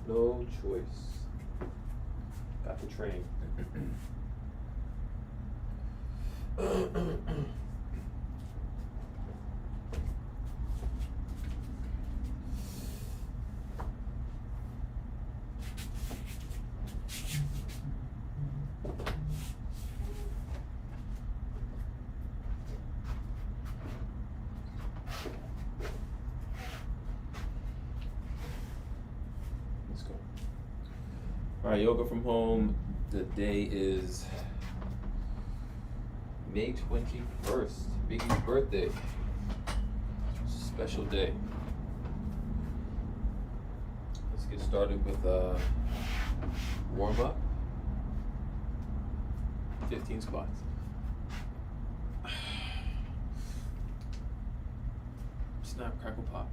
No choice. Got the train. Let's go. All right, yoga from home. The day is May 21st, Biggie's birthday. It's a special day. Let's get started with warm up. 15 squats. Snap, crackle, pop.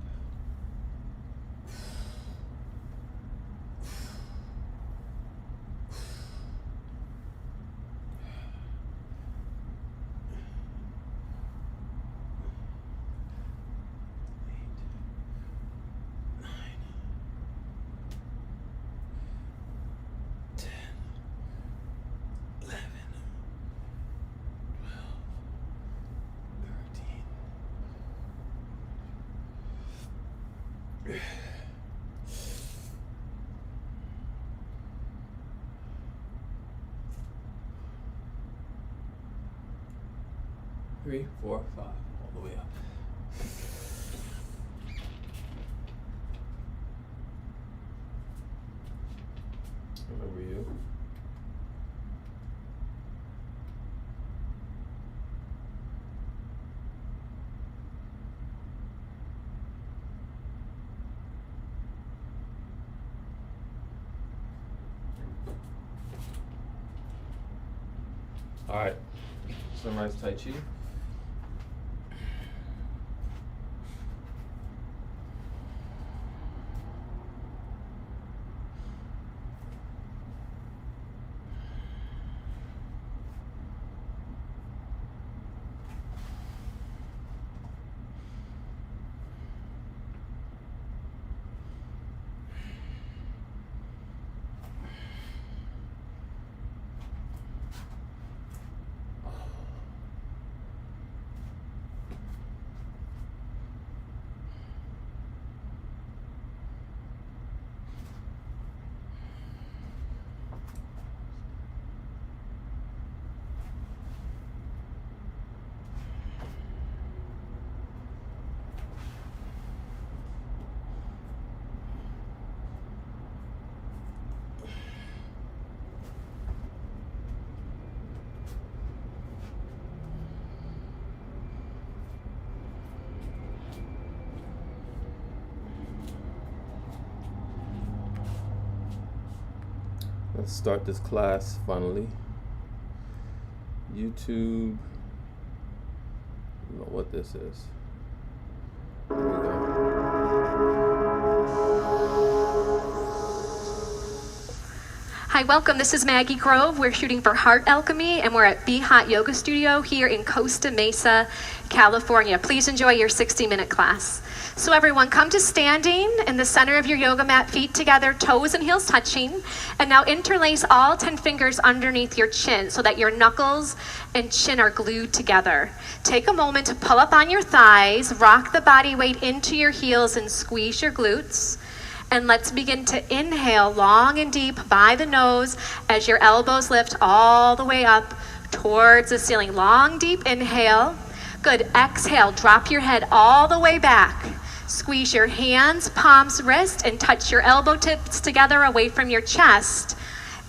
Three, four, five, all the way up. Remember you. All right, sunrise Tai Chi. Let's start this class finally. YouTube. I don't know what this is. There we go. Hi, welcome. This is Maggie Grove. We're shooting for Heart Alchemy, and we're at Be Hot Yoga Studio here in Costa Mesa, California. Please enjoy your 60-minute class. So everyone, come to standing in the center of your yoga mat, feet together, toes and heels touching. And now interlace all 10 fingers underneath your chin so that your knuckles and chin are glued together. Take a moment to pull up on your thighs, rock the body weight into your heels and squeeze your glutes. And let's begin to inhale long and deep by the nose as your elbows lift all the way up towards the ceiling. Long, deep inhale. Good. Exhale. Drop your head all the way back. Squeeze your hands, palms, wrist, and touch your elbow tips together away from your chest.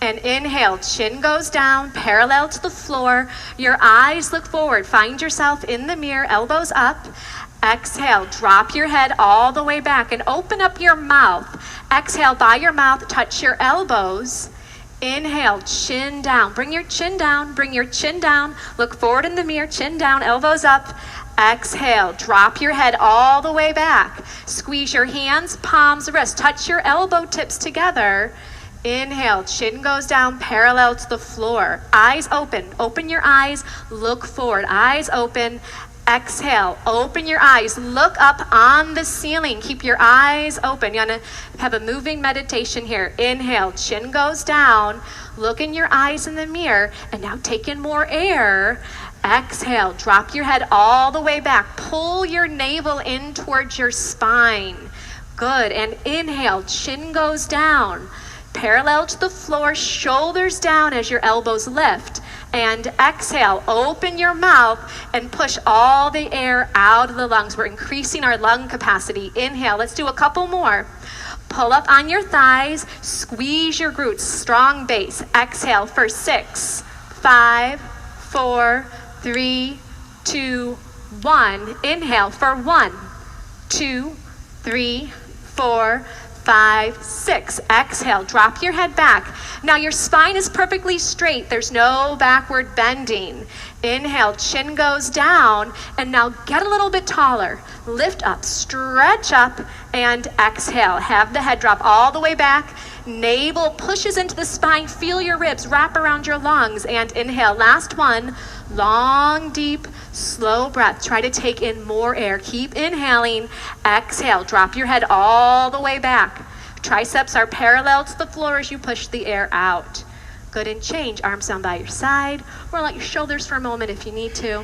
And inhale, chin goes down, parallel to the floor. Your eyes look forward. Find yourself in the mirror, elbows up. Exhale, drop your head all the way back and open up your mouth. Exhale by your mouth, touch your elbows. Inhale, chin down. Bring your chin down, bring your chin down. Look forward in the mirror, chin down, elbows up. Exhale, drop your head all the way back. Squeeze your hands, palms, wrists. Touch your elbow tips together. Inhale, chin goes down, parallel to the floor. Eyes open. Open your eyes, look forward. Eyes open. Exhale, open your eyes, look up on the ceiling, keep your eyes open. You're gonna have a moving meditation here. Inhale, chin goes down, look in your eyes in the mirror, and now take in more air. Exhale, drop your head all the way back, pull your navel in towards your spine. Good, and inhale, chin goes down, parallel to the floor, shoulders down as your elbows lift. And exhale, open your mouth and push all the air out of the lungs. We're increasing our lung capacity. Inhale, let's do a couple more. Pull up on your thighs, squeeze your glutes, strong base. Exhale for 6, 5, 4, 3, 2, 1. Inhale for 1, 2, 3, 4, 5, 6. Exhale, drop your head back. Now your spine is perfectly straight. There's no backward bending. Inhale, chin goes down, and now get a little bit taller. Lift up, stretch up, and exhale. Have the head drop all the way back. Navel pushes into the spine. Feel your ribs wrap around your lungs, and inhale. Last one. Long, deep, slow breath. Try to take in more air. Keep inhaling. Exhale. Drop your head all the way back. Triceps are parallel to the floor as you push the air out. Good, and change. Arms down by your side. Roll out your shoulders for a moment if you need to.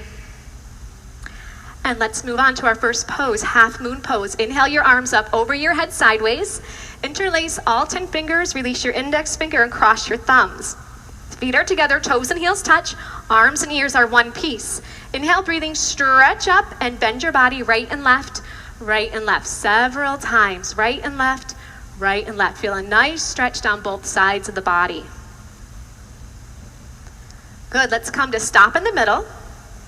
And let's move on to our first pose, half moon pose. Inhale your arms up over your head sideways. Interlace all 10 fingers. Release your index finger and cross your thumbs. Feet are together, toes and heels touch. Arms and ears are one piece. Inhale, breathing, stretch up and bend your body right and left, several times. Right and left, right and left. Feel a nice stretch down both sides of the body. Good, let's come to stop in the middle.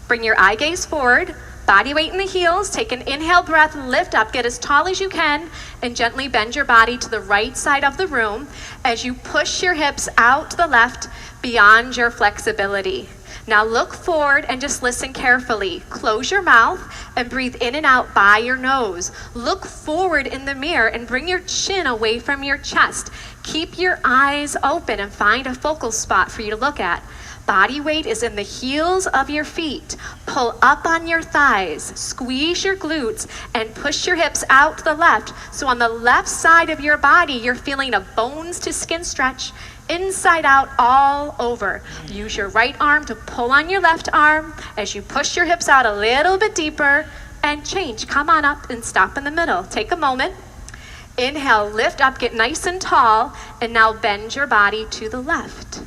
Bring your eye gaze forward, body weight in the heels. Take an inhale breath, lift up, get as tall as you can, and gently bend your body to the right side of the room as you push your hips out to the left beyond your flexibility. Now look forward and just listen carefully. Close your mouth and breathe in and out by your nose. Look forward in the mirror and bring your chin away from your chest. Keep your eyes open and find a focal spot for you to look at. Body weight is in the heels of your feet. Pull up on your thighs, squeeze your glutes, and push your hips out to the left. So on the left side of your body, you're feeling a bones to skin stretch, inside out all over. Use your right arm to pull on your left arm as you push your hips out a little bit deeper and change. Come on up and stop in the middle. Take a moment. Inhale, lift up, get nice and tall, and now bend your body to the left.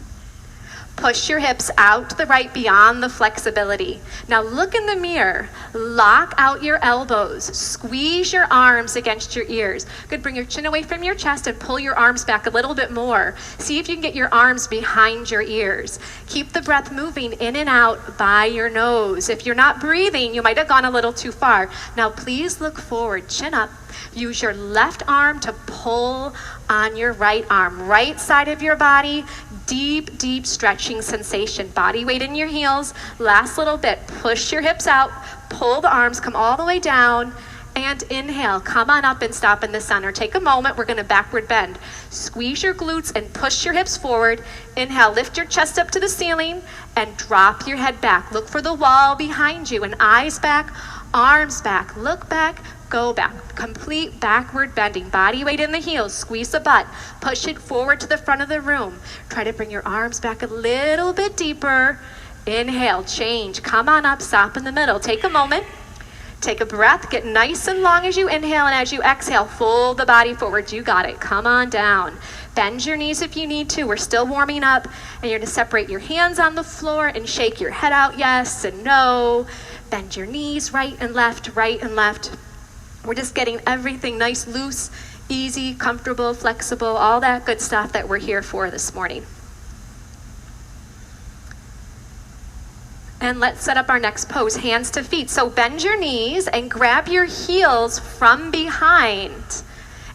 Push your hips out to the right beyond the flexibility. Now look in the mirror. Lock out your elbows. Squeeze your arms against your ears. Good, bring your chin away from your chest and pull your arms back a little bit more. See if you can get your arms behind your ears. Keep the breath moving in and out by your nose. If you're not breathing, you might have gone a little too far. Now please look forward, chin up. Use your left arm to pull on your right arm. Right side of your body, deep, deep stretching sensation. Body weight in your heels. Last little bit. Push your hips out. Pull the arms, come all the way down. And inhale. Come on up and stop in the center. Take a moment. We're going to backward bend. Squeeze your glutes and push your hips forward. Inhale. Lift your chest up to the ceiling and drop your head back. Look for the wall behind you and eyes back, arms back. Look back. Go back. Complete backward bending. Body weight in the heels. Squeeze the butt. Push it forward to the front of the room. Try to bring your arms back a little bit deeper. Inhale, change. Come on up, stop in the middle. Take a moment. Take a breath. Get nice and long as you inhale, and as you exhale, fold the body forward. You got it. Come on down. Bend your knees if you need to. We're still warming up. And you're going to separate your hands on the floor and shake your head out yes and no. Bend your knees right and left, right and left. We're just getting everything nice, loose, easy, comfortable, flexible, all that good stuff that we're here for this morning. And let's set up our next pose, hands to feet. So bend your knees and grab your heels from behind.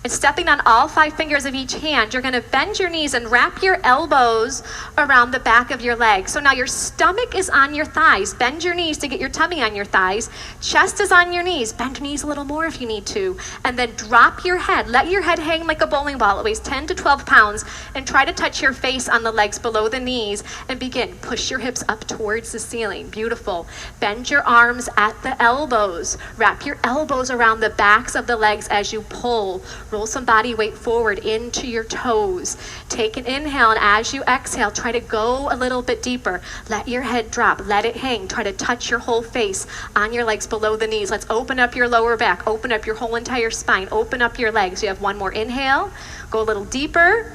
And stepping on all 5 fingers of each hand, you're gonna bend your knees and wrap your elbows around the back of your legs. So now your stomach is on your thighs. Bend your knees to get your tummy on your thighs. Chest is on your knees. Bend your knees a little more if you need to. And then drop your head. Let your head hang like a bowling ball. It weighs 10 to 12 pounds. And try to touch your face on the legs below the knees. And begin. Push your hips up towards the ceiling. Beautiful. Bend your arms at the elbows. Wrap your elbows around the backs of the legs as you pull. Roll some body weight forward into your toes. Take an inhale, and as you exhale, try to go a little bit deeper. Let your head drop. Let it hang. Try to touch your whole face on your legs below the knees. Let's open up your lower back. Open up your whole entire spine. Open up your legs. You have one more inhale. Go a little deeper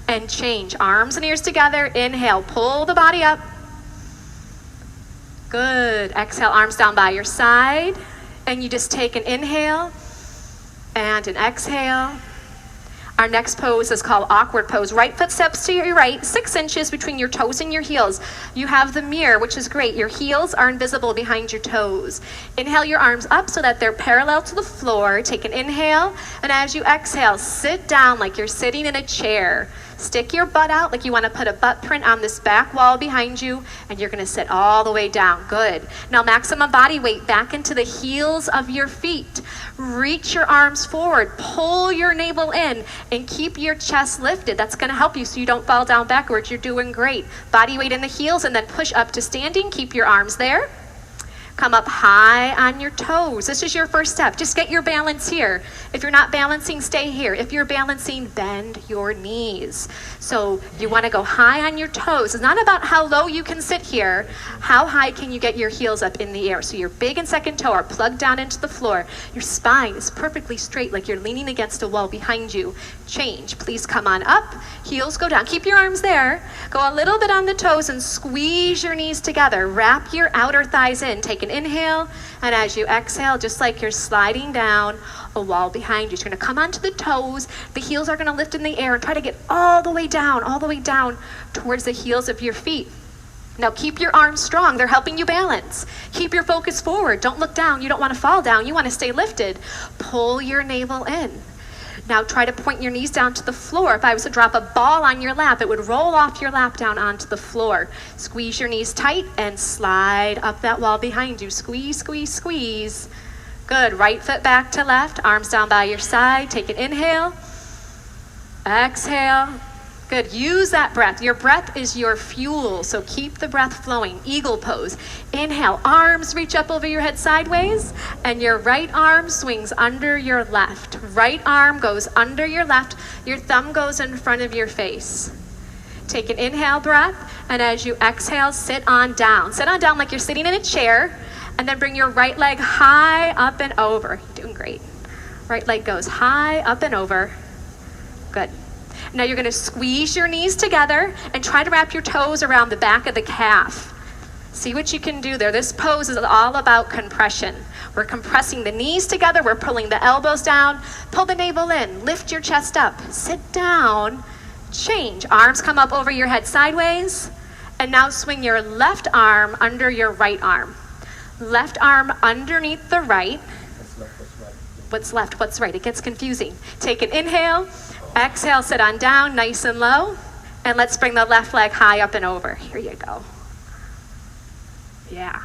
and change. Arms and ears together. Inhale. Pull the body up. Good. Exhale, arms down by your side. And you just take an inhale and an exhale. Our next pose is called awkward pose. Right foot steps to your right, 6 inches between your toes and your heels. You have the mirror, which is great. Your heels are invisible behind your toes. Inhale your arms up so that they're parallel to the floor. Take an inhale, and as you exhale, sit down like you're sitting in a chair. Stick your butt out like you want to put a butt print on this back wall behind you, and you're going to sit all the way down. Good. Now maximum body weight back into the heels of your feet. Reach your arms forward, pull your navel in, and keep your chest lifted. That's going to help you so you don't fall down backwards. You're doing great. Body weight in the heels, and then push up to standing. Keep your arms there. Come up high on your toes. This is your first step. Just get your balance here. If you're not balancing, stay here. If you're balancing, bend your knees. So you want to go high on your toes. It's not about how low you can sit here. How high can you get your heels up in the air? So your big and second toe are plugged down into the floor. Your spine is perfectly straight like you're leaning against a wall behind you. Change. Please come on up. Heels go down. Keep your arms there. Go a little bit on the toes and squeeze your knees together. Wrap your outer thighs in. Take an inhale, and as you exhale, just like you're sliding down a wall behind you. You're going to come onto the toes. The heels are going to lift in the air and try to get all the way down towards the heels of your feet. Now keep your arms strong. They're helping you balance. Keep your focus forward. Don't look down. You don't want to fall down. You want to stay lifted. Pull your navel in. Now try to point your knees down to the floor. If I was to drop a ball on your lap, it would roll off your lap down onto the floor. Squeeze your knees tight and slide up that wall behind you. Squeeze, squeeze, squeeze. Good. Right foot back to left, arms down by your side. Take an inhale. Exhale. Good. Use that breath. Your breath is your fuel, so keep the breath flowing. Eagle pose. Inhale. Arms reach up over your head sideways, and your right arm swings under your left. Right arm goes under your left. Your thumb goes in front of your face. Take an inhale breath, and as you exhale, sit on down. Sit on down like you're sitting in a chair, and then bring your right leg high up and over. You're doing great. Right leg goes high up and over. Good. Now you're going to squeeze your knees together and try to wrap your toes around the back of the calf. See what you can do there. This pose is all about compression. We're compressing the knees together. We're pulling the elbows down. Pull the navel in. Lift your chest up. Sit down. Change. Arms come up over your head sideways. And now swing your left arm under your right arm. Left arm underneath the right. What's left? What's right? It gets confusing. Take an inhale. Exhale, sit on down, nice and low. And let's bring the left leg high up and over. Here you go. Yeah.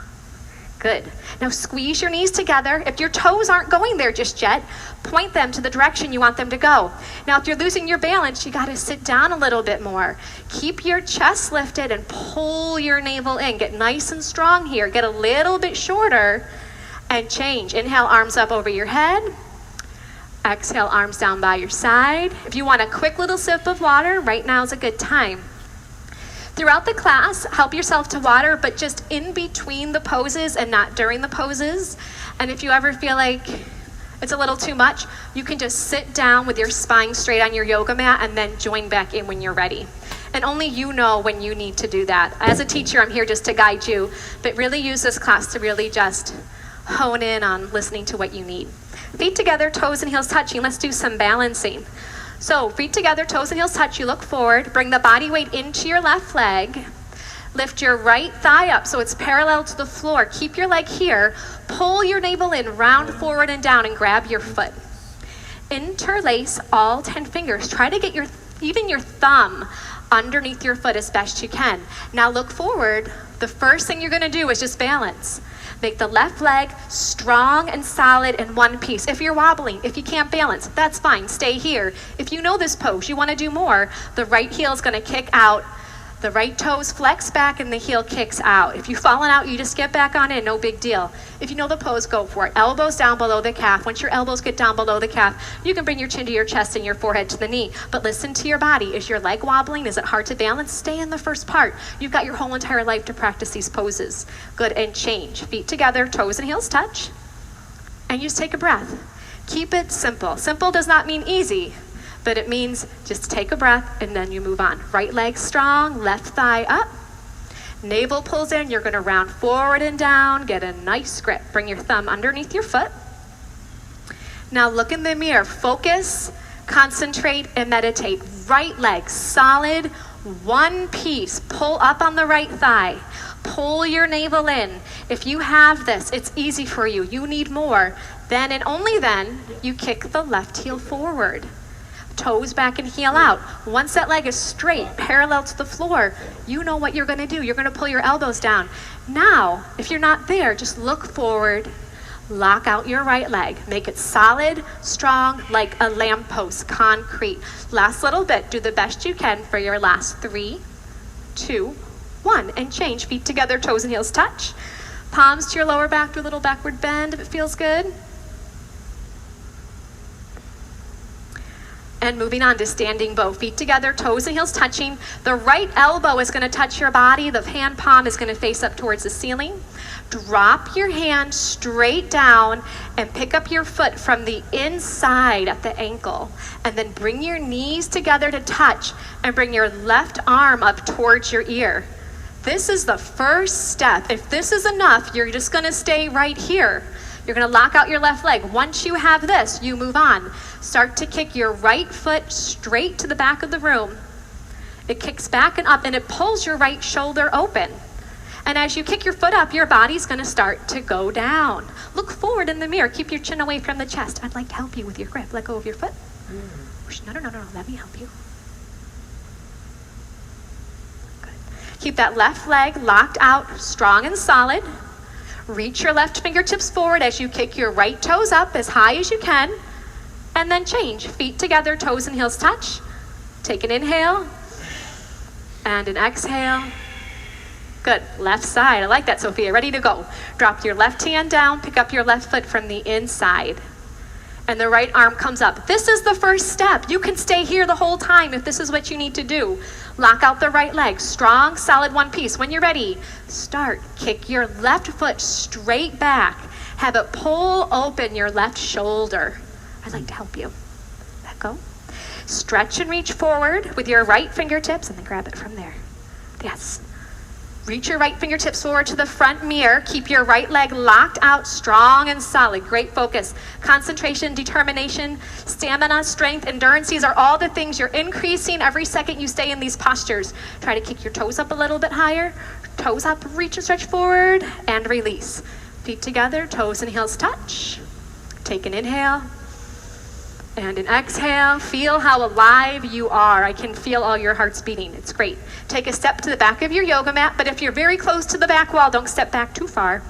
Good. Now squeeze your knees together. If your toes aren't going there just yet, point them to the direction you want them to go. Now if you're losing your balance, you got to sit down a little bit more. Keep your chest lifted and pull your navel in. Get nice and strong here. Get a little bit shorter and change. Inhale, arms up over your head. Exhale, arms down by your side. If you want a quick little sip of water, right now is a good time. Throughout the class, help yourself to water, but just in between the poses and not during the poses. And if you ever feel like it's a little too much, you can just sit down with your spine straight on your yoga mat and then join back in when you're ready. And only you know when you need to do that. As a teacher, I'm here just to guide you, but really use this class to really just hone in on listening to what you need. Feet together, toes and heels touching. Let's do some balancing. So feet together, toes and heels touch. You look forward. Bring the body weight into your left leg. Lift your right thigh up so it's parallel to the floor. Keep your leg here. Pull your navel in, round forward and down, and grab your foot. interlace all 10 fingers. Try to get even your thumb underneath your foot as best you can. Now look forward. The first thing you're gonna do is just balance. Make the left leg strong and solid in one piece. If you're wobbling, if you can't balance, that's fine, stay here. If you know this pose, you wanna do more, the right heel is gonna kick out, the right toes flex back and the heel kicks out. If you've fallen out, you just get back on in, no big deal. If you know the pose, go for it. Elbows down below the calf. Once your elbows get down below the calf, you can bring your chin to your chest and your forehead to the knee. But listen to your body. Is your leg wobbling? Is it hard to balance? Stay in the first part. You've got your whole entire life to practice these poses. Good, and change. Feet together, toes and heels touch. And you just take a breath. Keep it simple. Simple does not mean easy, but it means just take a breath and then you move on. Right leg strong, left thigh up. Navel pulls in, you're gonna round forward and down, get a nice grip. Bring your thumb underneath your foot. Now look in the mirror, focus, concentrate, and meditate. Right leg solid, one piece. Pull up on the right thigh. Pull your navel in. If you have this, it's easy for you. You need more. Then and only then, you kick the left heel forward. Toes back and heel out. Once that leg is straight, parallel to the floor, you know what you're gonna do. You're gonna pull your elbows down. Now, if you're not there, just look forward, lock out your right leg. Make it solid, strong, like a lamppost, concrete. Last little bit, do the best you can for your last 3, 2, 1, and change. Feet together, toes and heels touch. Palms to your lower back, do a little backward bend if it feels good. And moving on to standing bow. Feet together, toes and heels touching. The right elbow is gonna touch your body. The hand palm is gonna face up towards the ceiling. Drop your hand straight down and pick up your foot from the inside at the ankle. And then bring your knees together to touch and bring your left arm up towards your ear. This is the first step. If this is enough, you're just gonna stay right here. You're gonna lock out your left leg. Once you have this, you move on. Start to kick your right foot straight to the back of the room. It kicks back and up and it pulls your right shoulder open. And as you kick your foot up, your body's gonna start to go down. Look forward in the mirror. Keep your chin away from the chest. I'd like to help you with your grip. Let go of your foot. No. Let me help you. Good. Keep that left leg locked out, strong and solid. Reach your left fingertips forward as you kick your right toes up as high as you can. And then change. Feet together, toes and heels touch. Take an inhale and an exhale. Good. Left side. I like that, Sophia. Ready to go. Drop your left hand down. Pick up your left foot from the inside. And the right arm comes up. This is the first step. You can stay here the whole time if this is what you need to do. Lock out the right leg. Strong, solid one piece. When you're ready, start. Kick your left foot straight back. Have it pull open your left shoulder. I'd like to help you. Let go. Stretch and reach forward with your right fingertips and then grab it from there. Yes. Reach your right fingertips forward to the front mirror. Keep your right leg locked out, strong and solid. Great focus. Concentration, determination, stamina, strength, endurance. These are all the things you're increasing every second you stay in these postures. Try to kick your toes up a little bit higher. Toes up, reach and stretch forward, and release. Feet together, toes and heels touch. Take an inhale. And an exhale. Feel how alive you are. I can feel all your hearts beating. It's great. Take a step to the back of your yoga mat, but if you're very close to the back wall, don't step back too far.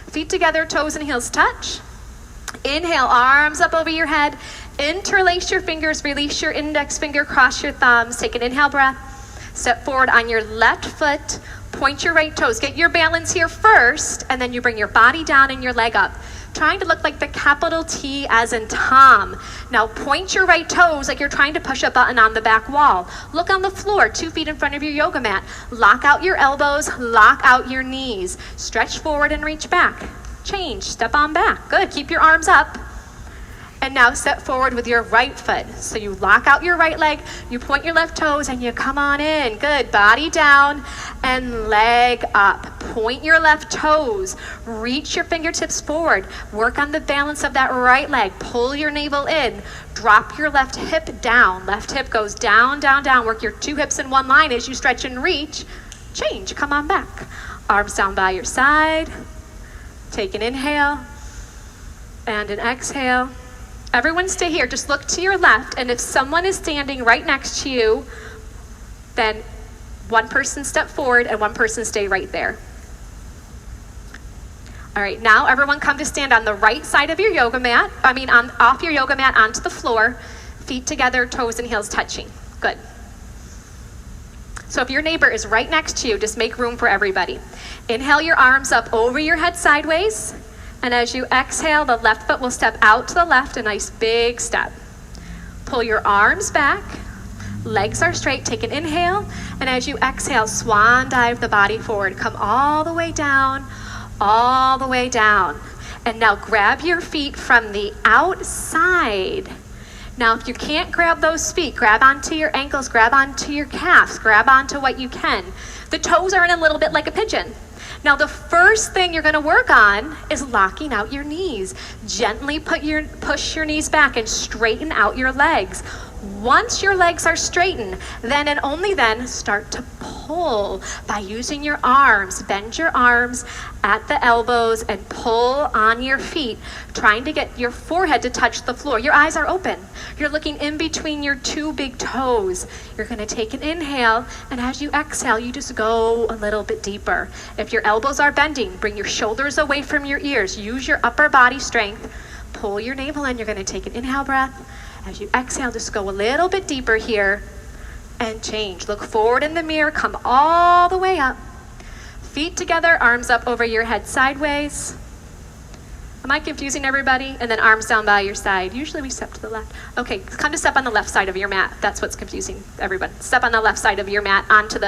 Feet together, toes and heels touch. Inhale, arms up over your head. Interlace your fingers, release your index finger, cross your thumbs. Take an inhale breath. Step forward on your left foot. Point your right toes. Get your balance here first, and then you bring your body down and your leg up. Trying to look like the capital T as in Tom. Now point your right toes like you're trying to push a button on the back wall. Look on the floor, 2 feet in front of your yoga mat. Lock out your elbows, lock out your knees. Stretch forward and reach back. Change, step on back. Good, keep your arms up. And now step forward with your right foot. So you lock out your right leg, you point your left toes, and you come on in. Good, body down and leg up. Point your left toes, reach your fingertips forward. Work on the balance of that right leg. Pull your navel in, drop your left hip down. Left hip goes down, down, down. Work your 2 hips in one line as you stretch and reach. Change, come on back. Arms down by your side. Take an inhale and an exhale. Everyone stay here. Just look to your left, and if someone is standing right next to you, then one person step forward and one person stay right there. All right, now everyone come to stand on the right side of your yoga mat. Off your yoga mat onto the floor, feet together, toes and heels touching. Good. So if your neighbor is right next to you, just make room for everybody. Inhale your arms up over your head sideways. And as you exhale, the left foot will step out to the left, a nice big step. Pull your arms back. Legs are straight. Take an inhale. And as you exhale, swan dive the body forward. Come all the way down. All the way down. And now grab your feet from the outside. Now, if you can't grab those feet, grab onto your ankles, grab onto your calves, grab onto what you can. The toes are in a little bit like a pigeon. Now, the first thing you're going to work on is locking out your knees. Gently push your knees back and straighten out your legs. Once your legs are straightened, then and only then start to pull by using your arms. Bend your arms at the elbows and pull on your feet, trying to get your forehead to touch the floor. Your eyes are open. You're looking in between your two big toes. You're going to take an inhale, and as you exhale, you just go a little bit deeper. If your elbows are bending, bring your shoulders away from your ears. Use your upper body strength. Pull your navel in. You're going to take an inhale breath. As you exhale, just go a little bit deeper here and change. Look forward in the mirror, come all the way up. Feet together, arms up over your head sideways. Am I confusing everybody? And then arms down by your side. Usually we step to the left. Okay, come to step on the left side of your mat. That's what's confusing everybody. Step on the left side of your mat onto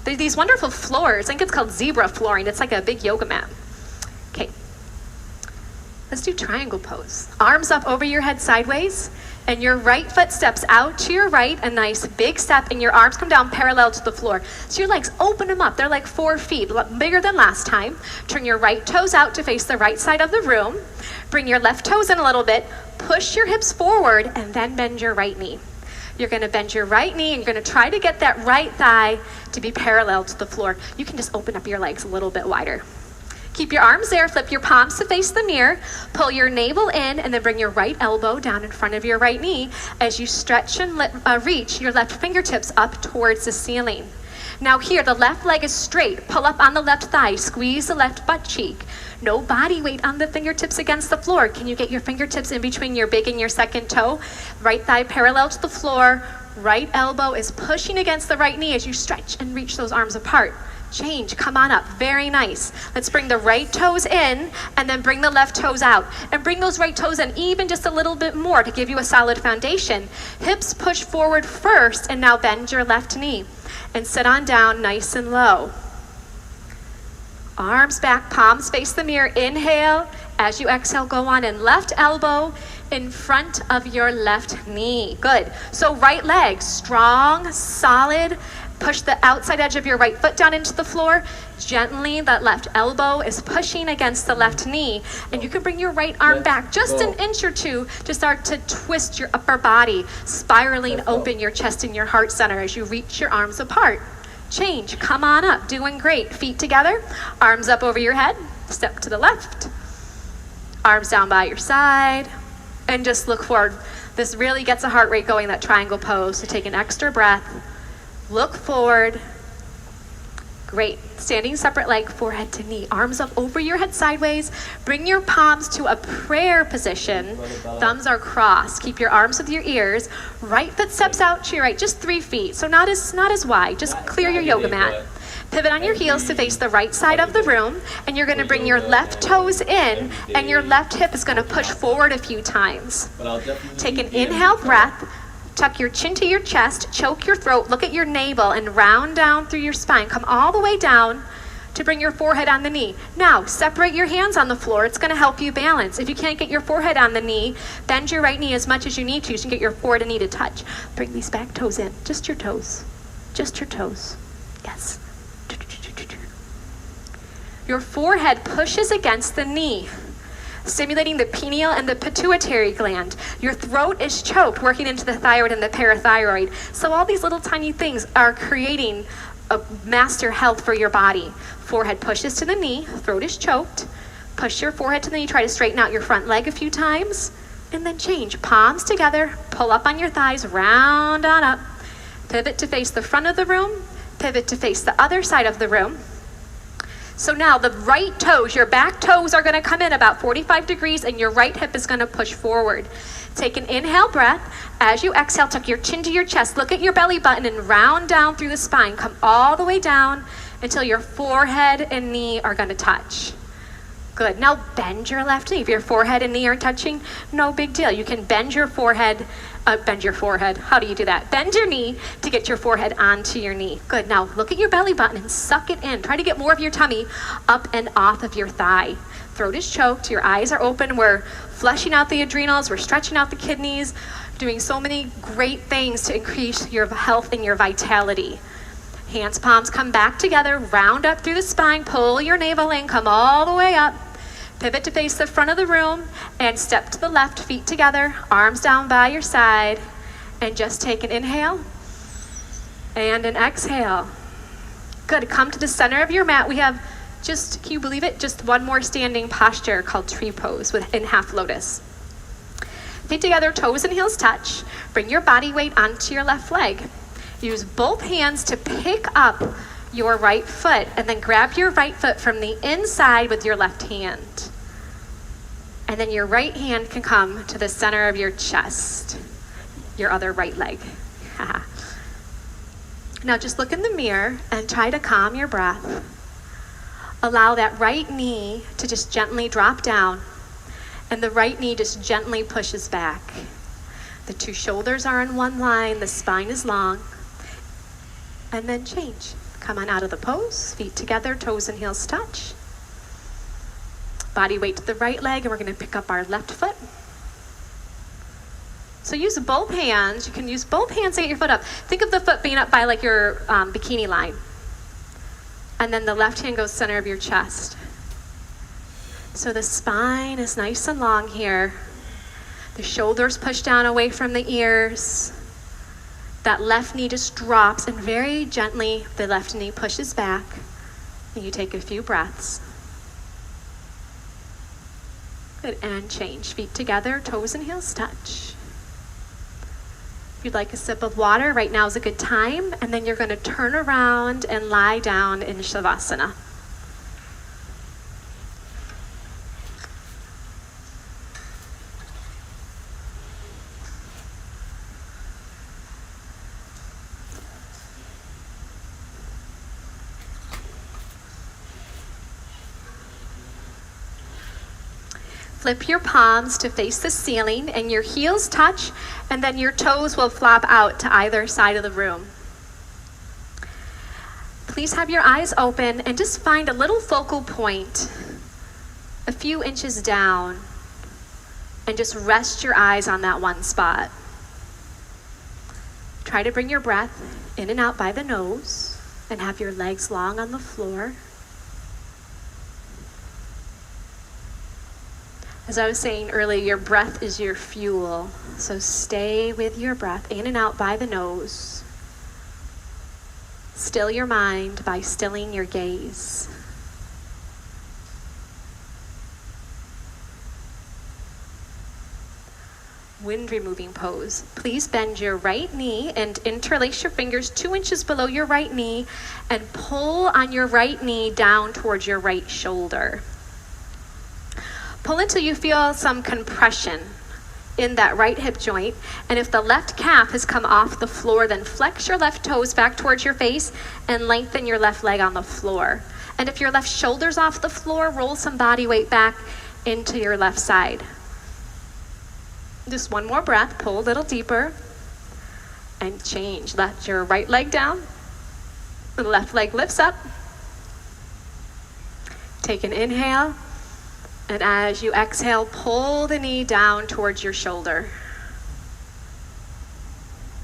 these wonderful floors. I think it's called zebra flooring. It's like a big yoga mat. Okay. Let's do triangle pose. Arms up over your head sideways, and your right foot steps out to your right, a nice big step, and your arms come down parallel to the floor. So your legs, open them up. They're like 4 feet, a lot bigger than last time. Turn your right toes out to face the right side of the room. Bring your left toes in a little bit. Push your hips forward, and then bend your right knee. You're going to bend your right knee, and you're going to try to get that right thigh to be parallel to the floor. You can just open up your legs a little bit wider. Keep your arms there, flip your palms to face the mirror, pull your navel in, and then bring your right elbow down in front of your right knee as you stretch and reach your left fingertips up towards the ceiling. Now here, the left leg is straight. Pull up on the left thigh, squeeze the left butt cheek. No body weight on the fingertips against the floor. Can you get your fingertips in between your big and your second toe? Right thigh parallel to the floor. Right elbow is pushing against the right knee as you stretch and reach those arms apart. Change, come on up, very nice. Let's bring the right toes in and then bring the left toes out. And bring those right toes in even just a little bit more to give you a solid foundation. Hips push forward first, and now bend your left knee. And sit on down nice and low. Arms back, palms face the mirror. Inhale. As you exhale, go on in. Left elbow in front of your left knee. Good. So right leg, strong, solid. Push the outside edge of your right foot down into the floor. Gently, that left elbow is pushing against the left knee. And you can bring your right arm back just an inch or two to start to twist your upper body, spiraling open your chest and your heart center as you reach your arms apart. Change, come on up, doing great. Feet together, arms up over your head, step to the left. Arms down by your side, and just look forward. This really gets the heart rate going, that triangle pose. So take an extra breath. Look forward. Great. Standing separate leg, forehead to knee. Arms up over your head sideways. Bring your palms to a prayer position. Thumbs are crossed. Keep your arms with your ears. Right foot steps out to your right, just 3 feet. So not as wide. Just clear your yoga mat. Pivot on your heels to face the right side of the room. And you're going to bring your left toes in, and your left hip is going to push forward a few times. Take an inhale breath. Tuck your chin to your chest, choke your throat, look at your navel, and round down through your spine. Come all the way down to bring your forehead on the knee. Now, separate your hands on the floor. It's going to help you balance. If you can't get your forehead on the knee, bend your right knee as much as you need to so you can get your forehead and knee to touch. Bring these back toes in. Just your toes. Just your toes. Yes. Your forehead pushes against the knee, stimulating the pineal and the pituitary gland. Your throat is choked, working into the thyroid and the parathyroid. So all these little tiny things are creating a master health for your body. Forehead pushes to the knee, throat is choked. Push your forehead to the knee, try to straighten out your front leg a few times. And then change. Palms together, pull up on your thighs, round on up. Pivot to face the front of the room, pivot to face the other side of the room. So now the right toes, your back toes are gonna come in about 45 degrees and your right hip is gonna push forward. Take an inhale breath. As you exhale, tuck your chin to your chest. Look at your belly button and round down through the spine. Come all the way down until your forehead and knee are gonna touch. Good. Now bend your left knee. If your forehead and knee are touching, no big deal. You can bend your forehead. How do you do that? Bend your knee to get your forehead onto your knee. Good. Now look at your belly button and suck it in. Try to get more of your tummy up and off of your thigh. Throat is choked. Your eyes are open. We're flushing out the adrenals. We're stretching out the kidneys. Doing so many great things to increase your health and your vitality. Hands, palms come back together, round up through the spine, pull your navel in, come all the way up. Pivot to face the front of the room and step to the left, feet together, arms down by your side, and just take an inhale and an exhale. Good, come to the center of your mat. We have can you believe it? Just one more standing posture called tree pose in half lotus. Feet together, toes and heels touch. Bring your body weight onto your left leg. Use both hands to pick up your right foot and then grab your right foot from the inside with your left hand. And then your right hand can come to the center of your chest, your other right leg. Now just look in the mirror and try to calm your breath. Allow that right knee to just gently drop down and the right knee just gently pushes back. The two shoulders are in one line, the spine is long. And then change. Come on out of the pose, feet together, toes and heels touch. Body weight to the right leg, and we're gonna pick up our left foot. So use both hands. You can use both hands to get your foot up. Think of the foot being up by like your bikini line. And then the left hand goes center of your chest. So the spine is nice and long here. The shoulders push down away from the ears. That left knee just drops and very gently the left knee pushes back and you take a few breaths. Good, and change. Feet together, toes and heels touch. If you'd like a sip of water, right now is a good time, and then you're going to turn around and lie down in Shavasana. Flip your palms to face the ceiling and your heels touch, and then your toes will flop out to either side of the room. Please have your eyes open and just find a little focal point a few inches down and just rest your eyes on that one spot. Try to bring your breath in and out by the nose and have your legs long on the floor. As I was saying earlier, your breath is your fuel. So stay with your breath in and out by the nose. Still your mind by stilling your gaze. Wind removing pose. Please bend your right knee and interlace your fingers 2 inches below your right knee and pull on your right knee down towards your right shoulder. Pull until you feel some compression in that right hip joint. And if the left calf has come off the floor, then flex your left toes back towards your face and lengthen your left leg on the floor. And if your left shoulder's off the floor, roll some body weight back into your left side. Just one more breath, pull a little deeper and change. Let your right leg down. The left leg lifts up. Take an inhale. And as you exhale, pull the knee down towards your shoulder.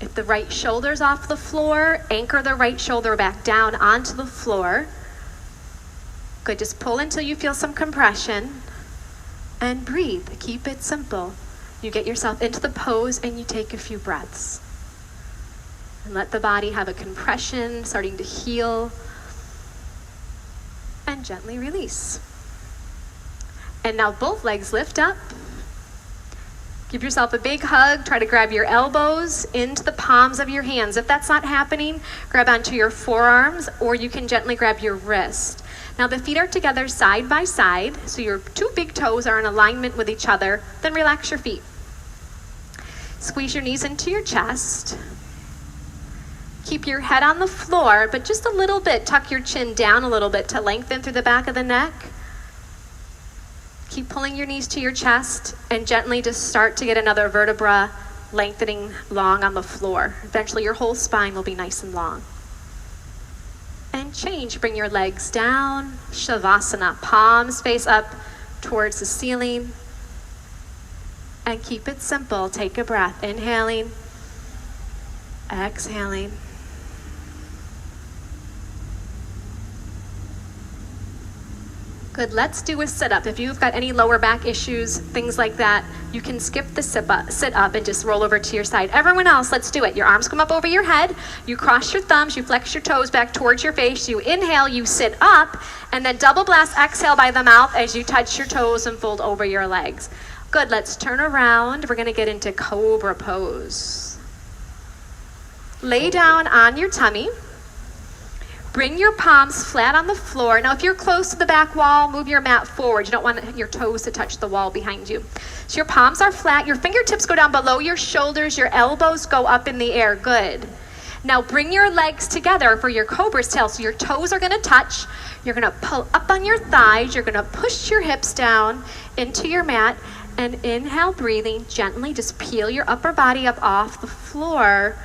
If the right shoulder's off the floor, anchor the right shoulder back down onto the floor. Good, just pull until you feel some compression and breathe. Keep it simple. You get yourself into the pose and you take a few breaths. And let the body have a compression, starting to heal, and gently release. And now both legs lift up Give yourself a big hug. Try to grab your elbows into the palms of your hands. If that's not happening, grab onto your forearms, or you can gently grab your wrist. Now the feet are together side by side, so your two big toes are in alignment with each other. Then relax your feet. Squeeze your knees into your chest. Keep your head on the floor, but just a little bit. Tuck your chin down a little bit to lengthen through the back of the neck. Keep pulling your knees to your chest and gently just start to get another vertebra lengthening long on the floor. Eventually your whole spine will be nice and long. And change. Bring your legs down. Shavasana. Palms face up towards the ceiling. And keep it simple. Take a breath. Inhaling. Exhaling. Good, let's do a sit-up. If you've got any lower back issues, things like that, you can skip the sit up and just roll over to your side. Everyone else, let's do it. Your arms come up over your head, you cross your thumbs, you flex your toes back towards your face, you inhale, you sit up, and then double blast exhale by the mouth as you touch your toes and fold over your legs. Good, let's turn around. We're gonna get into cobra pose. Lay down on your tummy. Bring your palms flat on the floor. Now, if you're close to the back wall, move your mat forward. You don't want your toes to touch the wall behind you. So your palms are flat. Your fingertips go down below your shoulders. Your elbows go up in the air. Good. Now, bring your legs together for your cobra's tail. So your toes are going to touch. You're going to pull up on your thighs. You're going to push your hips down into your mat. And inhale, breathing gently. Just peel your upper body up off the floor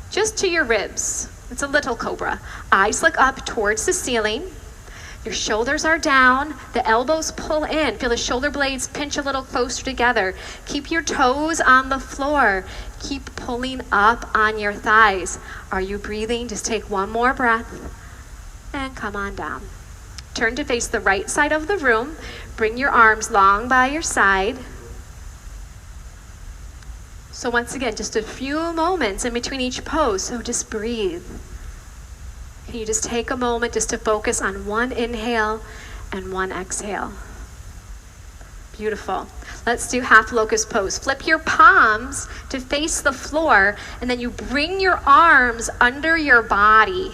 just to your ribs. It's a little cobra. Eyes look up towards the ceiling. Your shoulders are down. The elbows pull in. Feel the shoulder blades pinch a little closer together. Keep your toes on the floor. Keep pulling up on your thighs. Are you breathing? Just take one more breath and come on down. Turn to face the right side of the room. Bring your arms long by your side. So once again, just a few moments in between each pose, so just breathe. Can you just take a moment just to focus on one inhale and one exhale? Beautiful. Let's do half locust pose. Flip your palms to face the floor, and then you bring your arms under your body.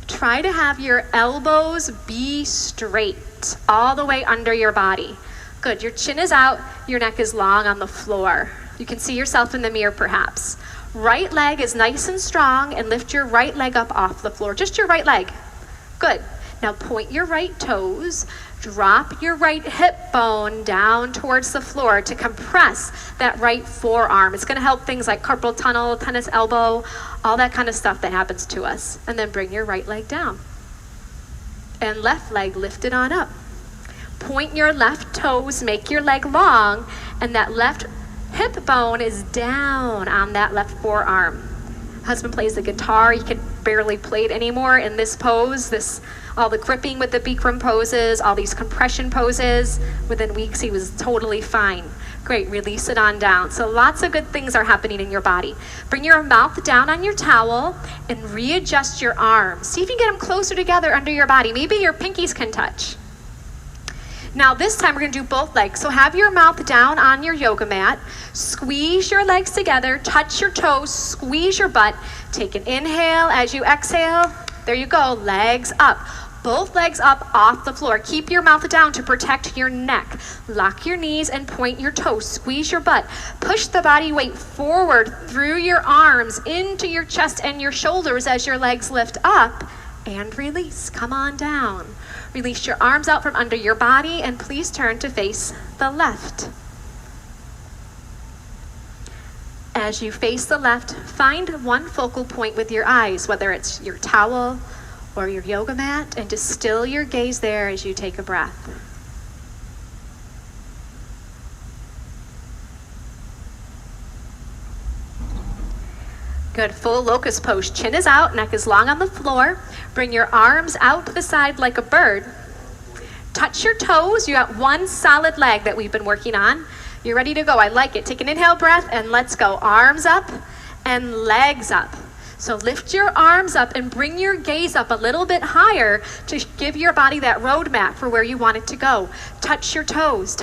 Try to have your elbows be straight, all the way under your body. Good, your chin is out, your neck is long on the floor. You can see yourself in the mirror perhaps. Right leg is nice and strong, and lift your right leg up off the floor. Just your right leg. Good. Now point your right toes. Drop your right hip bone down towards the floor to compress that right forearm. It's going to help things like carpal tunnel, tennis elbow, all that kind of stuff that happens to us. And then bring your right leg down. And left leg lifted on up. Point your left toes, make your leg long, and that left hip bone is down on that left forearm. Husband plays the guitar. He can barely play it anymore in this pose. All the gripping with the Bikram poses, all these compression poses. Within weeks, he was totally fine. Great, release it on down. So lots of good things are happening in your body. Bring your mouth down on your towel and readjust your arms. See if you can get them closer together under your body. Maybe your pinkies can touch. Now this time we're going to do both legs. So have your mouth down on your yoga mat. Squeeze your legs together. Touch your toes. Squeeze your butt. Take an inhale as you exhale. There you go. Legs up. Both legs up off the floor. Keep your mouth down to protect your neck. Lock your knees and point your toes. Squeeze your butt. Push the body weight forward through your arms into your chest and your shoulders as your legs lift up. And release. Come on down. Release your arms out from under your body, and please turn to face the left. As you face the left, find one focal point with your eyes, whether it's your towel or your yoga mat, and just still your gaze there as you take a breath. Good, full locust pose. Chin is out, neck is long on the floor. Bring your arms out to the side like a bird. Touch your toes. You got one solid leg that we've been working on. You're ready to go. I like it. Take an inhale breath and let's go. Arms up and legs up. So lift your arms up and bring your gaze up a little bit higher to give your body that roadmap for where you want it to go. Touch your toes,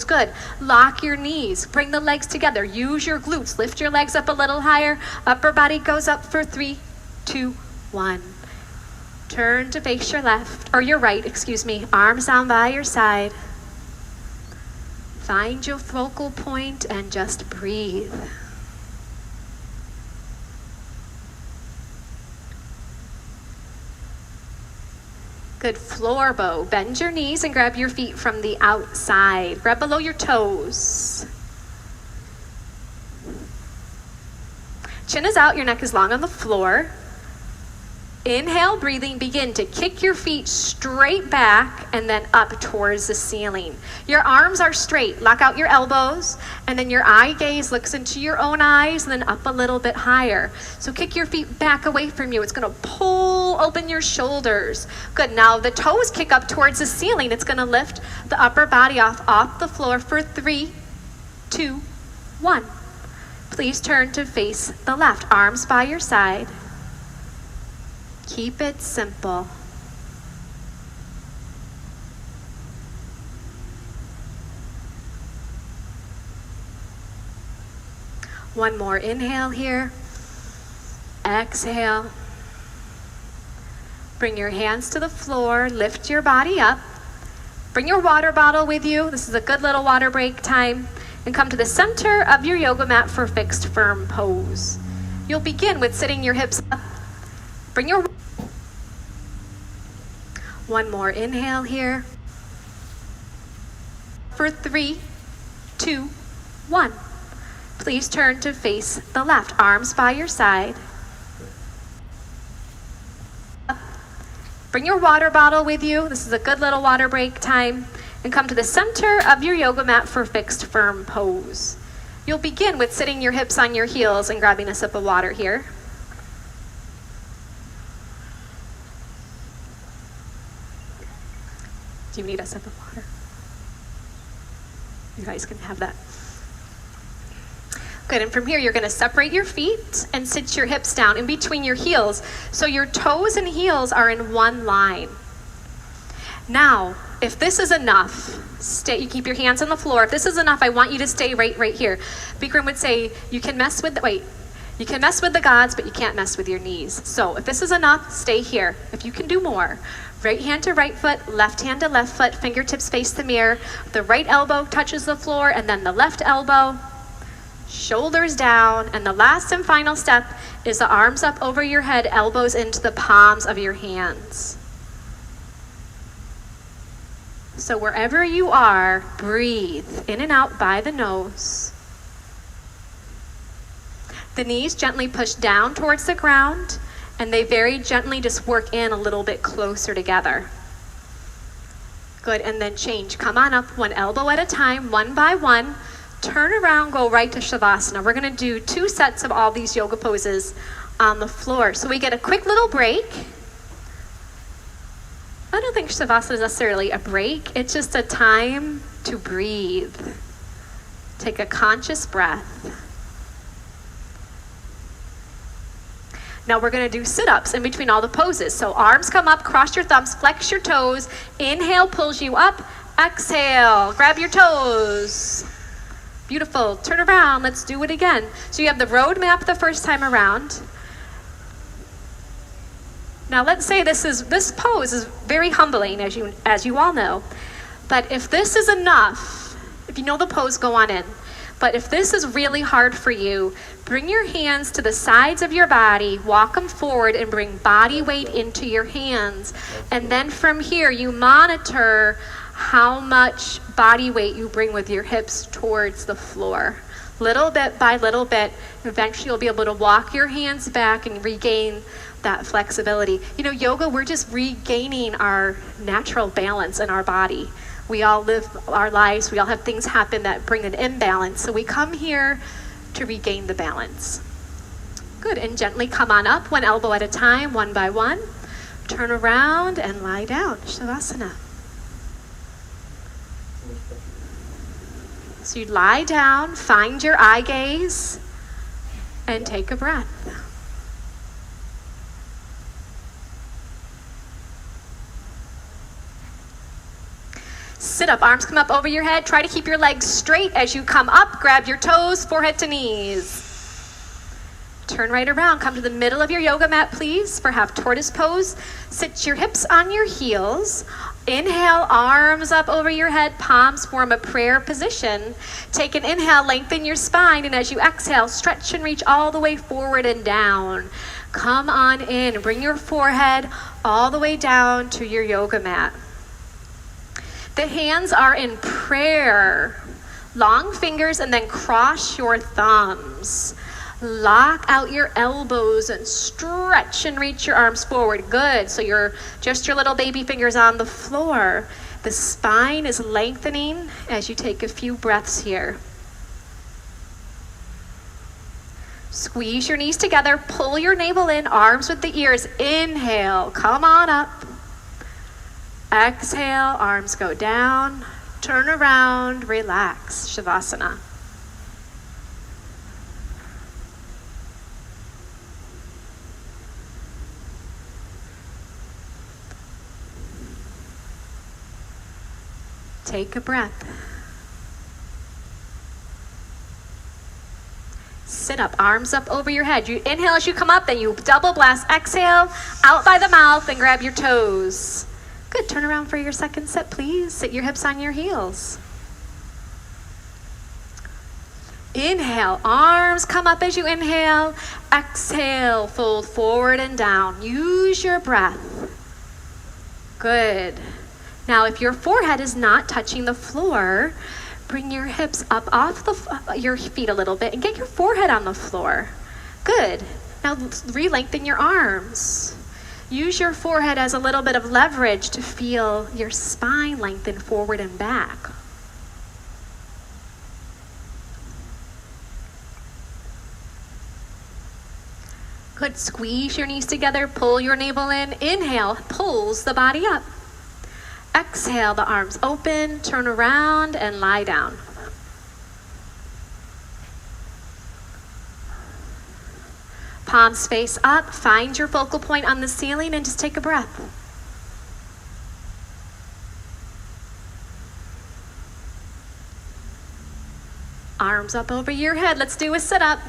good. Lock your knees, bring the legs together, use your glutes, lift your legs up a little higher. Upper body goes up for 3, 2, 1. Turn to face your left, or your right, arms down by your side. Find your focal point and just breathe. Good, floor bow. Bend your knees and grab your feet from the outside. Grab below your toes. Chin is out, your neck is long on the floor. Inhale, breathing, begin to kick your feet straight back and then up towards the ceiling. Your arms are straight. Lock out your elbows, and then your eye gaze looks into your own eyes and then up a little bit higher. So kick your feet back away from you. It's going to pull open your shoulders. Good. Now the toes kick up towards the ceiling. It's going to lift the upper body off the floor for 3, 2, 1. Please turn to face the left. Arms by your side. Keep it simple. One more inhale here. Exhale. Bring your hands to the floor. Lift your body up. Bring your water bottle with you. This is a good little water break time. And come to the center of your yoga mat for fixed firm pose. You'll begin with sitting your hips up. Bring your one more inhale here. For 3, 2, 1. Please turn to face the left. Arms by your side. Bring your water bottle with you. This is a good little water break time. And come to the center of your yoga mat for fixed firm pose. You'll begin with sitting your hips on your heels and grabbing a sip of water here. Do you need a sip of water? You guys can have that. Good, and from here you're going to separate your feet and sit your hips down in between your heels. So your toes and heels are in one line. Now, if this is enough, you keep your hands on the floor. If this is enough, I want you to stay right here. Bikram would say, you can mess with the gods, but you can't mess with your knees. So if this is enough, stay here. If you can do more, right hand to right foot, left hand to left foot, fingertips face the mirror. The right elbow touches the floor, and then the left elbow, shoulders down. And the last and final step is the arms up over your head, elbows into the palms of your hands. So wherever you are, breathe in and out by the nose. The knees gently push down towards the ground, and they very gently just work in a little bit closer together. Good, and then change. Come on up, one elbow at a time, one by one. Turn around, go right to Shavasana. We're gonna do 2 sets of all these yoga poses on the floor. So we get a quick little break. I don't think Shavasana is necessarily a break. It's just a time to breathe. Take a conscious breath. Now we're going to do sit-ups in between all the poses. So arms come up, cross your thumbs, flex your toes. Inhale pulls you up. Exhale, grab your toes. Beautiful. Turn around. Let's do it again. So you have the road map the first time around. Now let's say this pose is very humbling, as you all know. But if this is enough, if you know the pose, go on in. But if this is really hard for you, bring your hands to the sides of your body, walk them forward, and bring body weight into your hands. And then from here, you monitor how much body weight you bring with your hips towards the floor. Little bit by little bit, eventually you'll be able to walk your hands back and regain that flexibility. You know, yoga, we're just regaining our natural balance in our body. We all live our lives, we all have things happen that bring an imbalance. So we come here to regain the balance. Good, and gently come on up, one elbow at a time, one by one. Turn around and lie down, Shavasana. So you lie down, find your eye gaze, and take a breath. Sit up, arms come up over your head. Try to keep your legs straight as you come up. Grab your toes, forehead to knees. Turn right around, come to the middle of your yoga mat, please, for half tortoise pose. Sit your hips on your heels. Inhale, arms up over your head, palms form a prayer position. Take an inhale, lengthen your spine, and as you exhale, stretch and reach all the way forward and down. Come on in, bring your forehead all the way down to your yoga mat. The hands are in prayer. Long fingers and then cross your thumbs. Lock out your elbows and stretch and reach your arms forward. Good. So you're just your little baby fingers on the floor. The spine is lengthening as you take a few breaths here. Squeeze your knees together. Pull your navel in, arms with the ears. Inhale. Come on up. Exhale. Arms go down. Turn around. Relax. Shavasana. Take a breath. Sit up, arms up over your head. You inhale as you come up, then you double blast. Exhale, out by the mouth and grab your toes. Good, turn around for your second set, please. Sit your hips on your heels. Inhale, arms come up as you inhale. Exhale, fold forward and down. Use your breath. Good. Now, if your forehead is not touching the floor, bring your hips up off your feet a little bit and get your forehead on the floor. Good. Now, re-lengthen your arms. Use your forehead as a little bit of leverage to feel your spine lengthen forward and back. Good. Squeeze your knees together. Pull your navel in. Inhale, pulls the body up. Exhale, the arms open, turn around and lie down. Palms face up, find your focal point on the ceiling and just take a breath. Arms up over your head, let's do a sit-up.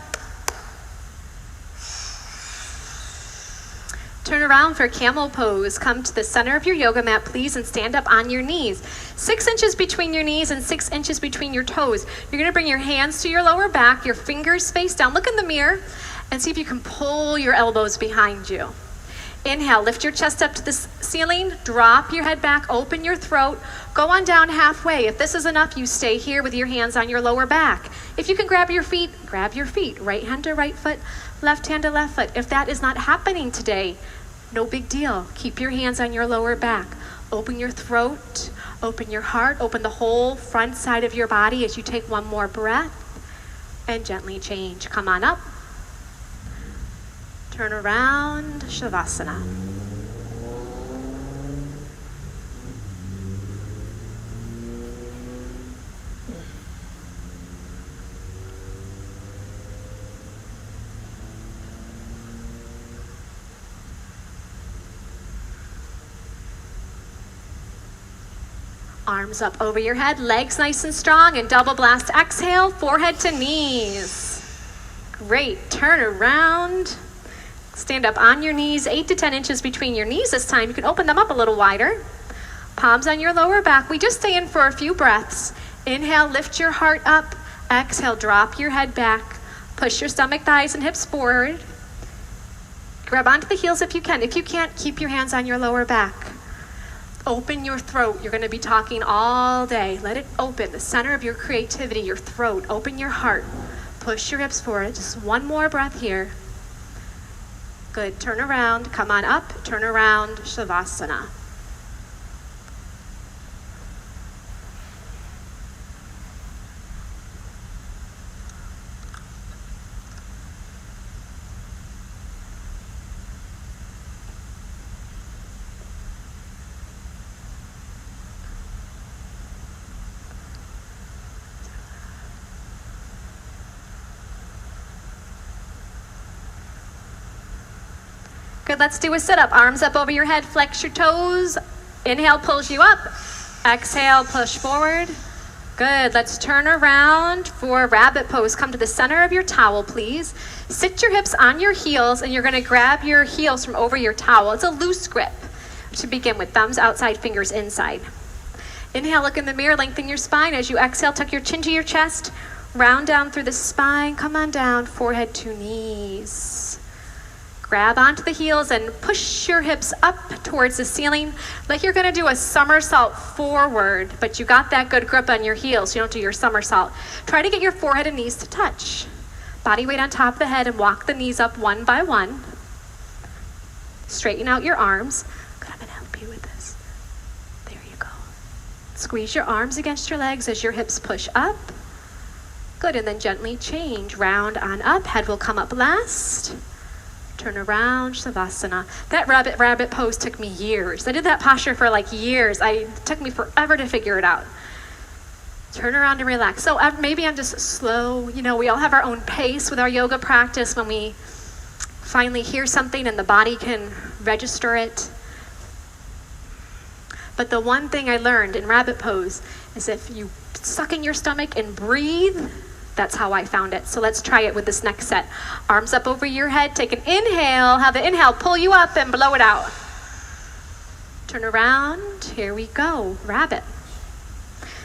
Turn around for camel pose. Come to the center of your yoga mat, please, and stand up on your knees. 6 inches between your knees and 6 inches between your toes. You're going to bring your hands to your lower back, your fingers face down. Look in the mirror and see if you can pull your elbows behind you. Inhale, lift your chest up to the ceiling, drop your head back, open your throat, go on down halfway. If this is enough, you stay here with your hands on your lower back. If you can grab your feet, grab your feet. Right hand to right foot, left hand to left foot. If that is not happening today, no big deal. Keep your hands on your lower back. Open your throat, open your heart, open the whole front side of your body as you take one more breath and gently change. Come on up. Turn around, Shavasana. Arms up over your head, legs nice and strong, and double blast. Exhale, forehead to knees. Great, turn around. Stand up on your knees, 8 to 10 inches between your knees this time. You can open them up a little wider. Palms on your lower back. We just stay in for a few breaths. Inhale, lift your heart up. Exhale, drop your head back. Push your stomach, thighs, and hips forward. Grab onto the heels if you can. If you can't, keep your hands on your lower back. Open your throat. You're going to be talking all day. Let it open, the center of your creativity, your throat. Open your heart. Push your hips forward. Just one more breath here. Good. Turn around. Come on up. Turn around. Shavasana. Good, let's do a sit-up. Arms up over your head, flex your toes. Inhale pulls you up. Exhale, push forward. Good. Let's turn around for rabbit pose. Come to the center of your towel, please. Sit your hips on your heels, and you're going to grab your heels from over your towel. It's a loose grip to begin with. Thumbs outside, fingers inside. Inhale, look in the mirror, lengthen your spine. As you exhale, tuck your chin to your chest. Round down through the spine. Come on down, forehead to knees. Grab onto the heels and push your hips up towards the ceiling like you're gonna do a somersault forward, but you got that good grip on your heels. You don't do your somersault. Try to get your forehead and knees to touch. Body weight on top of the head and walk the knees up one by one. Straighten out your arms. Good, I'm gonna help you with this. There you go. Squeeze your arms against your legs as your hips push up. Good, and then gently change. Round on up, head will come up last. Turn around, Savasana. That rabbit pose took me years. I did that posture for like years. It took me forever to figure it out. Turn around and relax. So maybe I'm just slow. You know, we all have our own pace with our yoga practice when we finally hear something and the body can register it. But the one thing I learned in rabbit pose is if you suck in your stomach and breathe, that's how I found it. So let's try it with this next set. Arms up over your head. Take an inhale. Have the inhale pull you up and blow it out. Turn around. Here we go. Rabbit.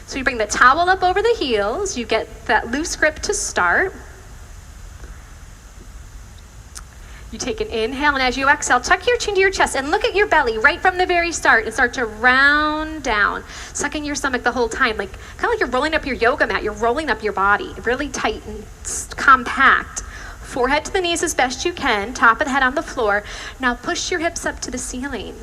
So you bring the towel up over the heels. You get that loose grip to start. You take an inhale, and as you exhale, tuck your chin to your chest and look at your belly right from the very start and start to round down. Suck in your stomach the whole time, like kind of like you're rolling up your yoga mat. You're rolling up your body, really tight and compact. Forehead to the knees as best you can, top of the head on the floor. Now push your hips up to the ceiling.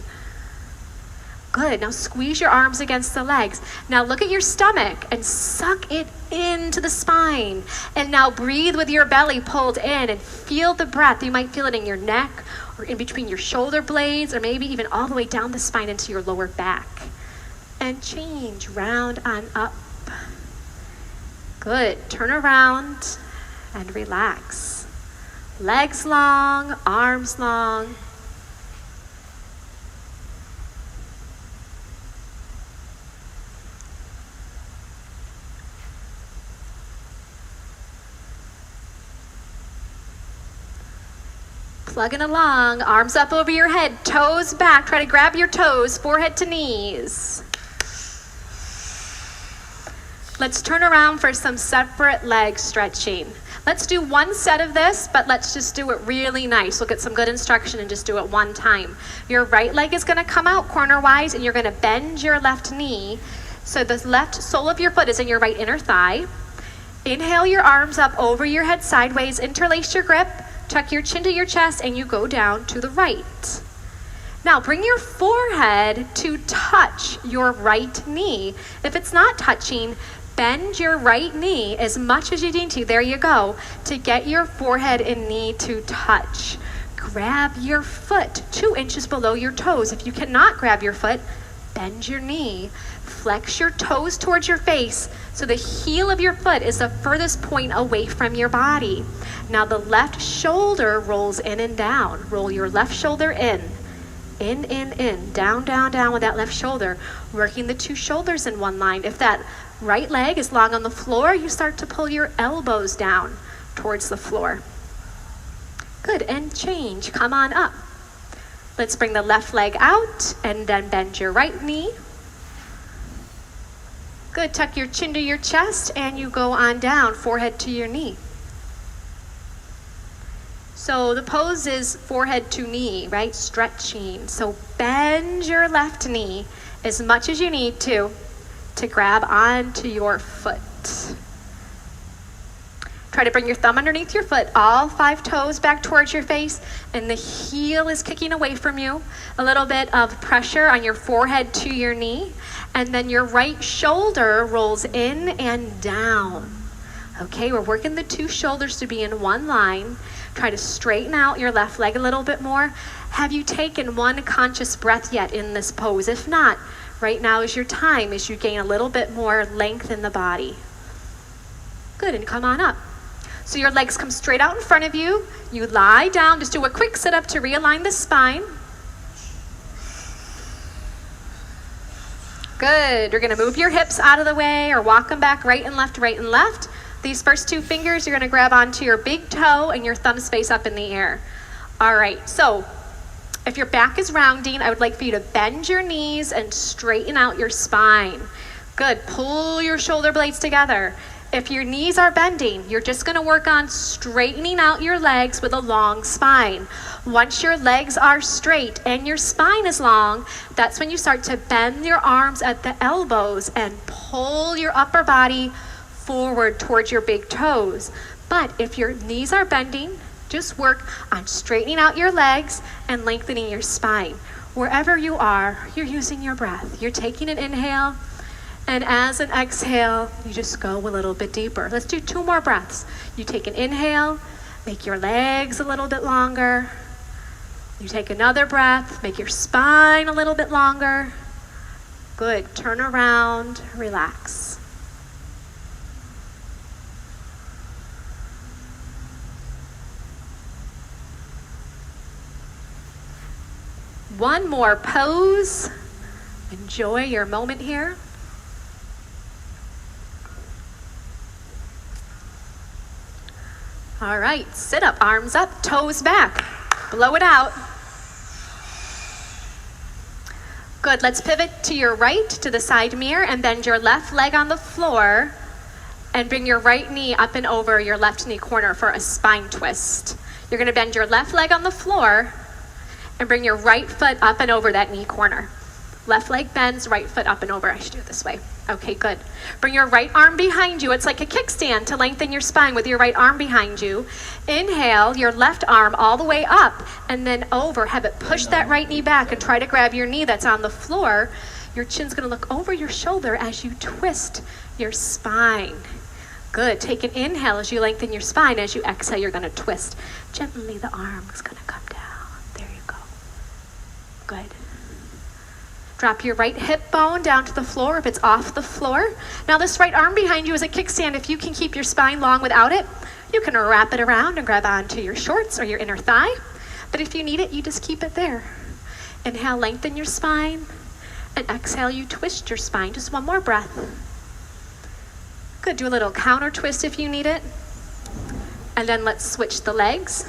Good. Now squeeze your arms against the legs. Now look at your stomach and suck it into the spine. And now breathe with your belly pulled in and feel the breath. You might feel it in your neck or in between your shoulder blades or maybe even all the way down the spine into your lower back. And change. Round on up. Good. Turn around and relax. Legs long, arms long. Plugging along, arms up over your head, toes back. Try to grab your toes, forehead to knees. Let's turn around for some separate leg stretching. Let's do one set of this, but let's just do it really nice. We'll get some good instruction and just do it one time. Your right leg is gonna come out corner-wise, and you're gonna bend your left knee. So the left sole of your foot is in your right inner thigh. Inhale your arms up over your head sideways, interlace your grip. Tuck your chin to your chest and you go down to the right. Now bring your forehead to touch your right knee. If it's not touching, bend your right knee as much as you need to. There you go. To get your forehead and knee to touch. Grab your foot 2 inches below your toes. If you cannot grab your foot, bend your knee. Flex your toes towards your face so the heel of your foot is the furthest point away from your body. Now the left shoulder rolls in and down. Roll your left shoulder in, down, down, down with that left shoulder. Working the 2 shoulders in one line. If that right leg is long on the floor, you start to pull your elbows down towards the floor. Good, and change. Come on up. Let's bring the left leg out and then bend your right knee. Good, tuck your chin to your chest and you go on down, forehead to your knee. So the pose is forehead to knee, right? Stretching. So bend your left knee as much as you need to grab onto your foot. Try to bring your thumb underneath your foot, all 5 toes back towards your face, and the heel is kicking away from you. A little bit of pressure on your forehead to your knee, and then your right shoulder rolls in and down. Okay, we're working the 2 shoulders to be in one line. Try to straighten out your left leg a little bit more. Have you taken one conscious breath yet in this pose? If not, right now is your time as you gain a little bit more length in the body. Good, and come on up. So your legs come straight out in front of you. You lie down, just do a quick sit up to realign the spine. Good. You're going to move your hips out of the way or walk them back right and left, right and left. These first two fingers, you're going to grab onto your big toe and your thumb space up in the air. All right, so if your back is rounding, I would like for you to bend your knees and straighten out your spine. Good. Pull your shoulder blades together. If your knees are bending, you're just going to work on straightening out your legs with a long spine. Once your legs are straight and your spine is long, that's when you start to bend your arms at the elbows and pull your upper body forward towards your big toes. But if your knees are bending, just work on straightening out your legs and lengthening your spine. Wherever you are, you're using your breath. You're taking an inhale, and as an exhale, you just go a little bit deeper. Let's do 2 more breaths. You take an inhale, make your legs a little bit longer. You take another breath, make your spine a little bit longer. Good. Turn around, relax. One more pose. Enjoy your moment here. All right, sit up, arms up, toes back. Blow it out. Good, let's pivot to your right, to the side mirror, and bend your left leg on the floor, and bring your right knee up and over your left knee corner for a spine twist. You're gonna bend your left leg on the floor, and bring your right foot up and over that knee corner. Left leg bends, right foot up and over. I should do it this way. Okay, good. Bring your right arm behind you. It's like a kickstand to lengthen your spine with your right arm behind you. Inhale your left arm all the way up and then over. Have it push that right knee back and try to grab your knee that's on the floor. Your chin's gonna look over your shoulder as you twist your spine. Good. Take an inhale as you lengthen your spine. As you exhale, you're gonna twist. Gently, the arm is gonna come down. There you go. Good. Drop your right hip bone down to the floor if it's off the floor. Now this right arm behind you is a kickstand. If you can keep your spine long without it, you can wrap it around and grab onto your shorts or your inner thigh. But if you need it, you just keep it there. Inhale, lengthen your spine, and exhale, you twist your spine. Just one more breath. Good, do a little counter twist if you need it. And then let's switch the legs.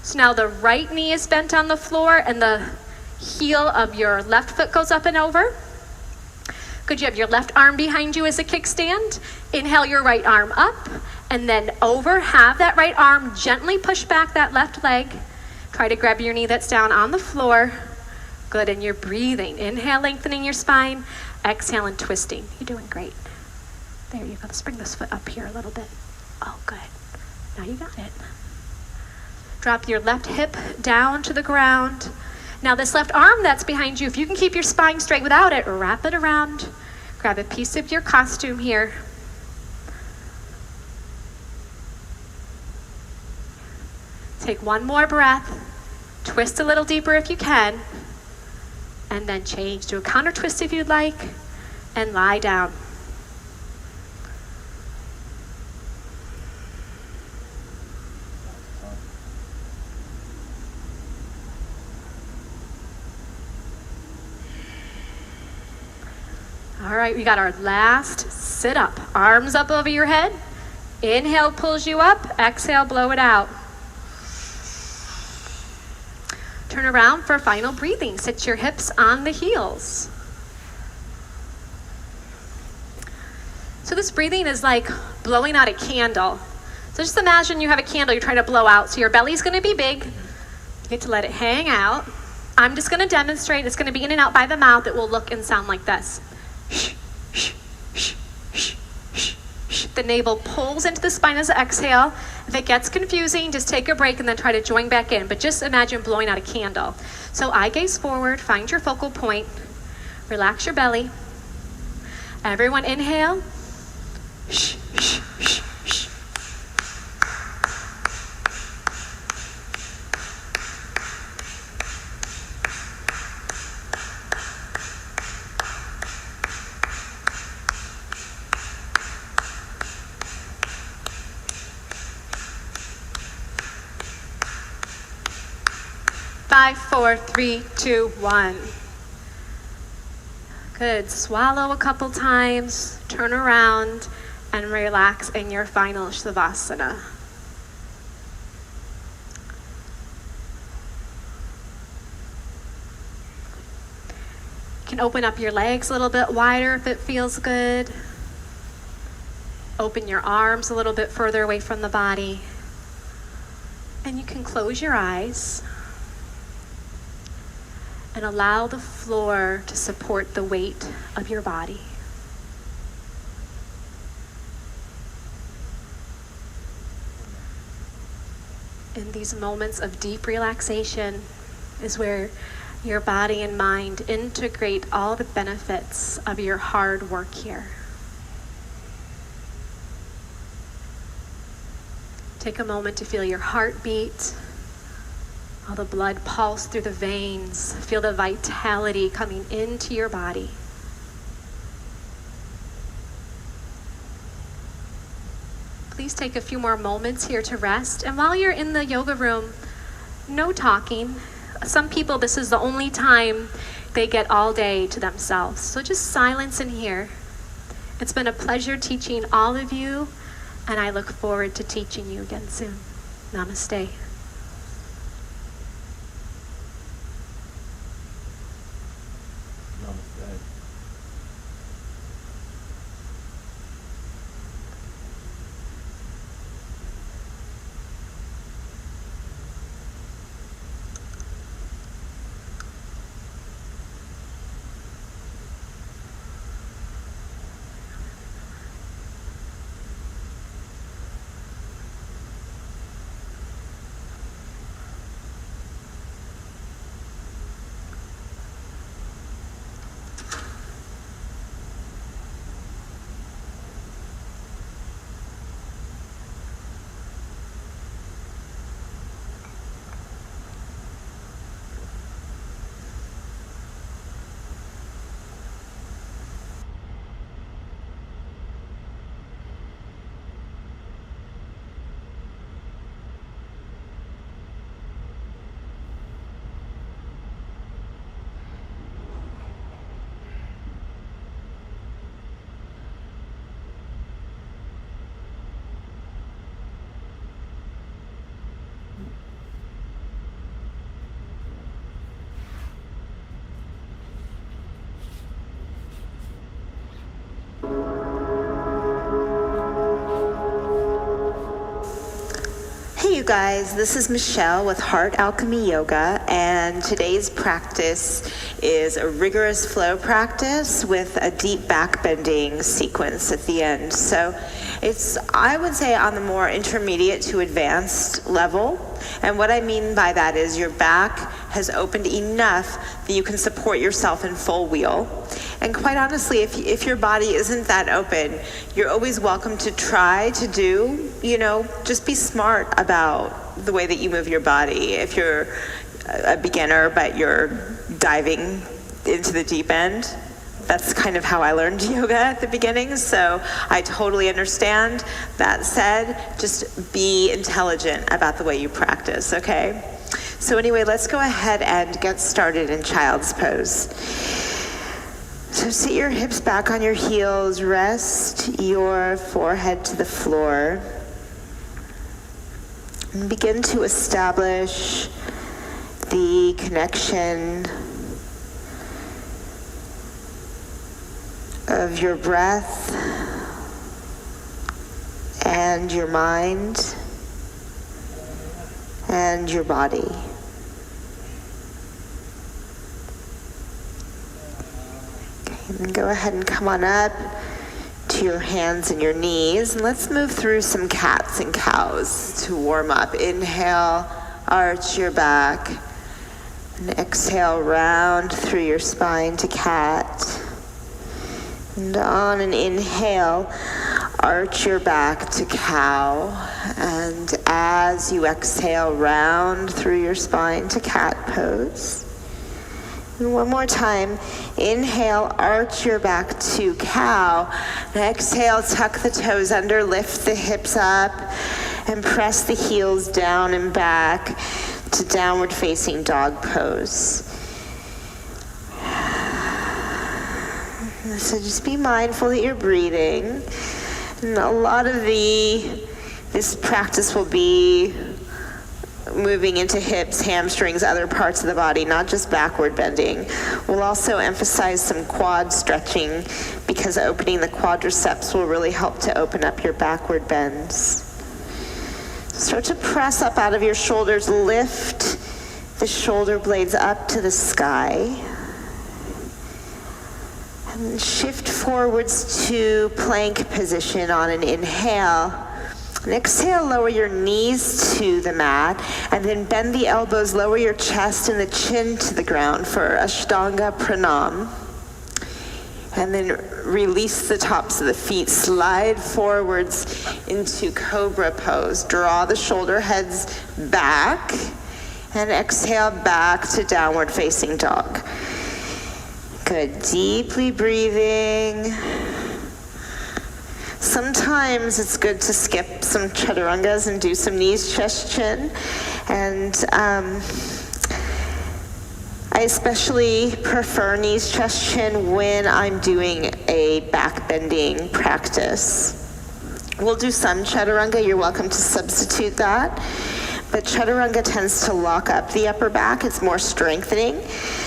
So now the right knee is bent on the floor and the heel of your left foot goes up and over. Good, you have your left arm behind you as a kickstand. Inhale your right arm up and then over. Have that right arm gently push back that left leg. Try to grab your knee that's down on the floor. Good, and you're breathing. Inhale, lengthening your spine. Exhale and twisting. You're doing great. There you go. Let's bring this foot up here a little bit. Oh, good. Now you got it. Drop your left hip down to the ground. Now this left arm that's behind you, if you can keep your spine straight without it, wrap it around. Grab a piece of your costume here. Take one more breath. Twist a little deeper if you can. And then change. Do a counter twist if you'd like. And lie down. All right, we got our last sit up. Arms up over your head. Inhale pulls you up. Exhale, blow it out. Turn around for final breathing. Sit your hips on the heels. So this breathing is like blowing out a candle. So just imagine you have a candle you're trying to blow out. So your belly's gonna be big. You get to let it hang out. I'm just gonna demonstrate. It's gonna be in and out by the mouth. It will look and sound like this. The navel pulls into the spine as an exhale. If it gets confusing, just take a break and then try to join back in. But just imagine blowing out a candle. So eye gaze forward, find your focal point, relax your belly. Everyone inhale. 5, 4, 3, 2, 1. Good. Swallow a couple times, turn around, and relax in your final Shavasana. You can open up your legs a little bit wider if it feels good. Open your arms a little bit further away from the body. And you can close your eyes and allow the floor to support the weight of your body. In these moments of deep relaxation is where your body and mind integrate all the benefits of your hard work here. Take a moment to feel your heartbeat, all the blood pulse through the veins. Feel the vitality coming into your body. Please take a few more moments here to rest. And while you're in the yoga room, no talking. Some people, this is the only time they get all day to themselves. So just silence in here. It's been a pleasure teaching all of you, and I look forward to teaching you again soon. Namaste. Namaste. Hey you guys, this is Michelle with Heart Alchemy Yoga, and today's practice is a rigorous flow practice with a deep back bending sequence at the end. So it's, I would say, on the more intermediate to advanced level. And what I mean by that is your back has opened enough that you can support yourself in full wheel. And quite honestly, if your body isn't that open, you're always welcome to try to do, just be smart about the way that you move your body. If you're a beginner, but you're diving into the deep end, that's kind of how I learned yoga at the beginning, so I totally understand. That said, just be intelligent about the way you practice, okay? So anyway, let's go ahead and get started in child's pose. So sit your hips back on your heels, rest your forehead to the floor, and begin to establish the connection of your breath and your mind and your body. Okay, and go ahead and come on up to your hands and your knees, and let's move through some cats and cows to warm up. Inhale, arch your back, and exhale, round through your spine to cat. And on an inhale, arch your back to cow. And as you exhale, round through your spine to cat pose. And one more time, inhale, arch your back to cow. And exhale, tuck the toes under, lift the hips up, and press the heels down and back to downward facing dog pose. So just be mindful that you're breathing. And a lot of this practice will be moving into hips, hamstrings, other parts of the body, not just backward bending. We'll also emphasize some quad stretching because opening the quadriceps will really help to open up your backward bends. Start to press up out of your shoulders, lift the shoulder blades up to the sky. And shift forwards to plank position on an inhale. And exhale, lower your knees to the mat, and then bend the elbows, lower your chest and the chin to the ground for Ashtanga Pranam. And then release the tops of the feet, slide forwards into Cobra Pose. Draw the shoulder heads back, and exhale back to Downward Facing Dog. Good, deeply breathing. Sometimes it's good to skip some chaturangas and do some knees, chest, chin. And I especially prefer knees, chest, chin when I'm doing a back bending practice. We'll do some chaturanga, you're welcome to substitute that. But chaturanga tends to lock up the upper back, it's more strengthening.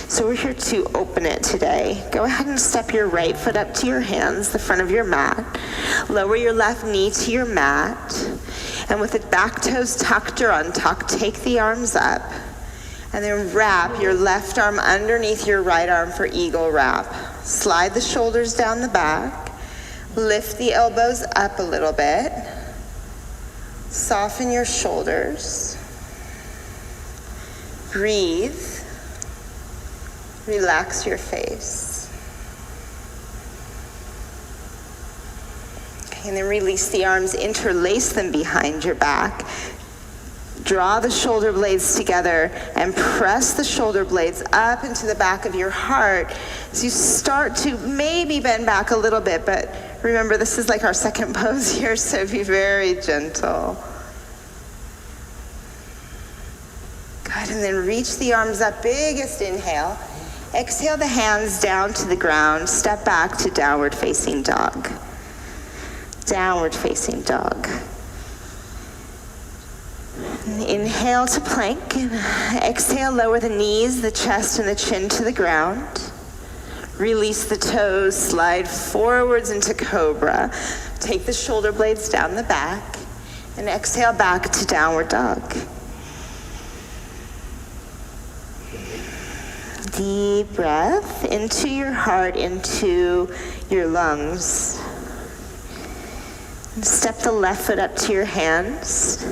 So we're here to open it today. Go ahead and step your right foot up to your hands, the front of your mat. Lower your left knee to your mat. And with the back toes tucked or untucked, take the arms up. And then wrap your left arm underneath your right arm for eagle wrap. Slide the shoulders down the back. Lift the elbows up a little bit. Soften your shoulders. Breathe. Relax your face. Okay, and then release the arms, interlace them behind your back. Draw the shoulder blades together and press the shoulder blades up into the back of your heart as you start to maybe bend back a little bit, but remember this is like our second pose here, so be very gentle. Good, and then reach the arms up, biggest inhale. Exhale the hands down to the ground, step back to Downward Facing Dog. Downward Facing Dog. Inhale to plank, and exhale, lower the knees, the chest, and the chin to the ground. Release the toes, slide forwards into Cobra. Take the shoulder blades down the back, and exhale back to Downward Dog. Deep breath into your heart, into your lungs. And step the left foot up to your hands.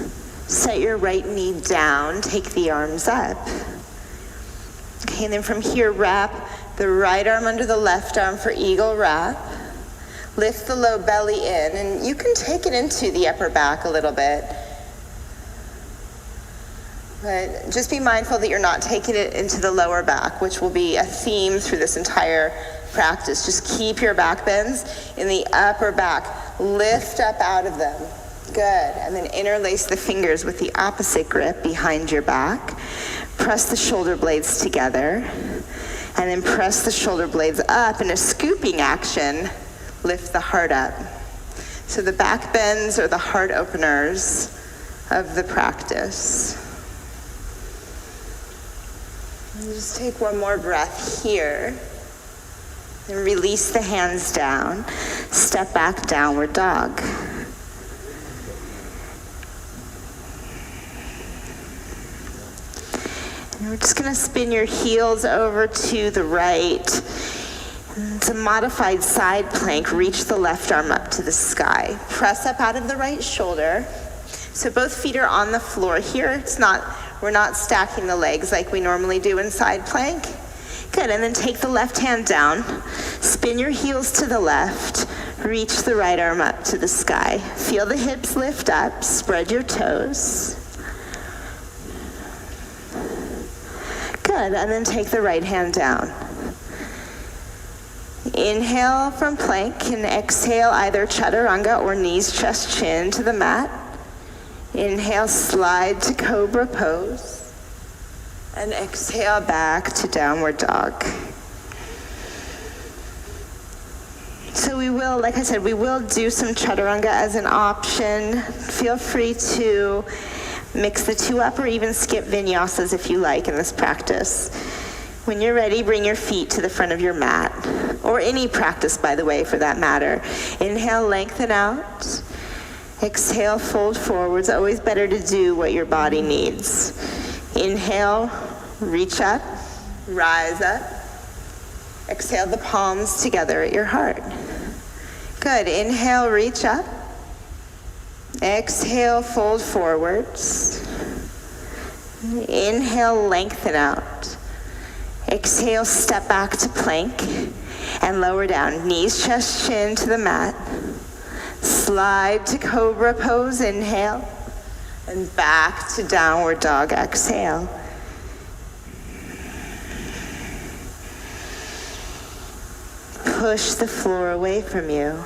Set your right knee down, take the arms up. Okay, and then from here, wrap the right arm under the left arm for eagle wrap. Lift the low belly in, and you can take it into the upper back a little bit. But just be mindful that you're not taking it into the lower back, which will be a theme through this entire practice. Just keep your back bends in the upper back. Lift up out of them. Good, and then interlace the fingers with the opposite grip behind your back. Press the shoulder blades together, and then press the shoulder blades up in a scooping action. Lift the heart up. So the back bends are the heart openers of the practice. And just take one more breath here. And release the hands down. Step back, Downward Dog. And we're just going to spin your heels over to the right. It's a modified side plank. Reach the left arm up to the sky. Press up out of the right shoulder. So both feet are on the floor here. We're not stacking the legs like we normally do in side plank. Good, and then take the left hand down. Spin your heels to the left. Reach the right arm up to the sky. Feel the hips lift up. Spread your toes. Good, and then take the right hand down. Inhale from plank and exhale either chaturanga or knees, chest, chin to the mat. Inhale, slide to Cobra Pose. And and exhale back to downward dog. So we will, like I said, we will do some chaturanga as an option. Feel free to mix the two up or even skip vinyasas if you like in this practice. When you're ready, bring your feet to the front of your mat, or any practice, by the way, for that matter. Inhale, lengthen out. Exhale, fold forwards. Always better to do what your body needs. Inhale, reach up, rise up. Exhale the palms together at your heart. Good. Inhale, reach up. Exhale, fold forwards. Inhale, lengthen out. Exhale, step back to plank and lower down. Knees, chest, chin to the mat. Slide to cobra pose, inhale. And back to downward dog, exhale. Push the floor away from you.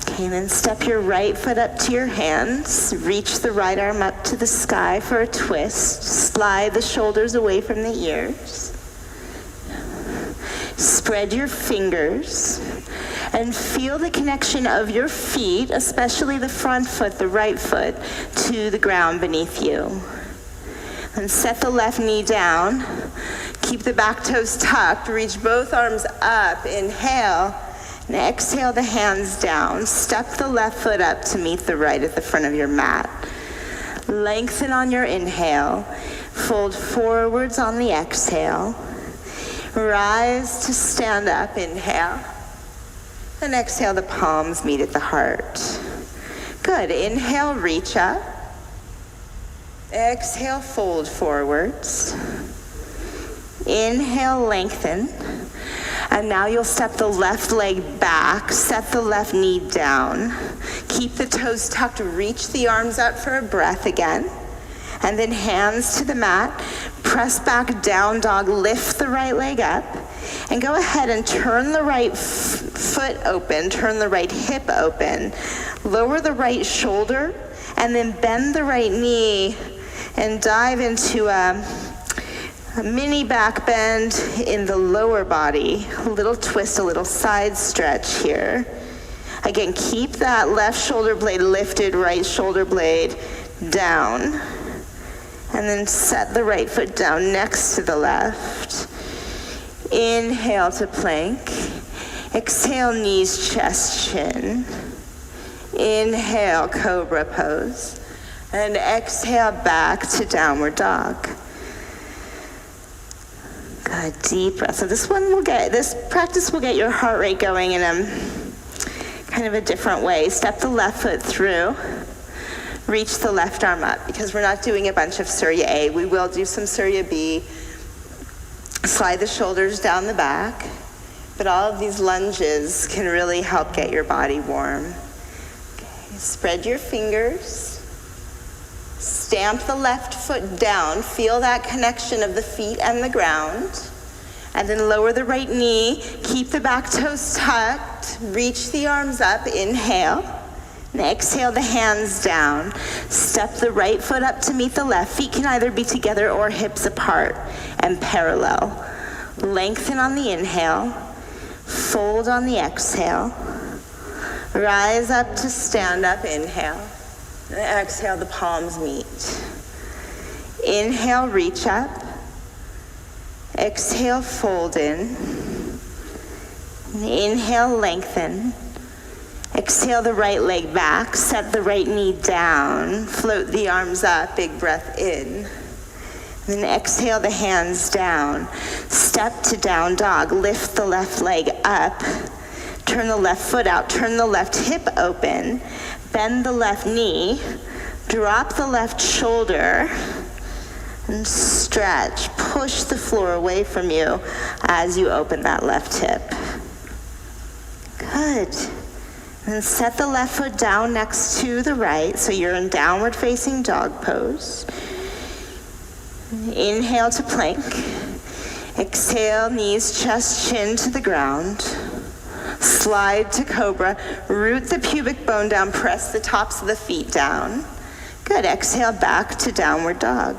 Okay, then step your right foot up to your hands. Reach the right arm up to the sky for a twist. Slide the shoulders away from the ears. Spread your fingers and feel the connection of your feet, especially the front foot, the right foot, to the ground beneath you. And set the left knee down. Keep the back toes tucked. Reach both arms up. Inhale. And exhale the hands down. Step the left foot up to meet the right at the front of your mat. Lengthen on your inhale. Fold forwards on the exhale. Rise to stand up. Inhale. And exhale, the palms meet at the heart. Good. Inhale, reach up. Exhale, fold forwards. Inhale, lengthen. And now you'll step the left leg back, set the left knee down. Keep the toes tucked, reach the arms up for a breath again. And then hands to the mat, press back, down dog, lift the right leg up. And go ahead and turn the right foot open, turn the right hip open. Lower the right shoulder, and then bend the right knee and dive into a mini back bend in the lower body. A little twist, a little side stretch here. Again, keep that left shoulder blade lifted, right shoulder blade down. And then set the right foot down next to the left. Inhale to plank. Exhale, knees, chest, chin. Inhale, cobra pose. And exhale back to downward dog. Good, deep breath. So this practice will get your heart rate going in a kind of a different way. Step the left foot through. Reach the left arm up, because we're not doing a bunch of Surya A. We will do some Surya B. Slide the shoulders down the back. But all of these lunges can really help get your body warm. Okay, spread your fingers. Stamp the left foot down. Feel that connection of the feet and the ground. And then lower the right knee. Keep the back toes tucked. Reach the arms up. Inhale. And exhale the hands down. Step the right foot up to meet the left. Feet can either be together or hips apart and parallel. Lengthen on the inhale. Fold on the exhale. Rise up to stand up. Inhale. And exhale, the palms meet. Inhale, reach up. Exhale, fold in. Inhale, lengthen. Exhale the right leg back, set the right knee down, float the arms up, big breath in. Then exhale the hands down. Step to down dog, lift the left leg up. Turn the left foot out, turn the left hip open. Bend the left knee, drop the left shoulder, and stretch. Push the floor away from you as you open that left hip. Good. And set the left foot down next to the right, so you're in downward facing dog pose. Inhale to plank. Exhale, knees, chest, chin to the ground. Slide to cobra. Root the pubic bone down. Press the tops of the feet down. Good. Exhale back to downward dog.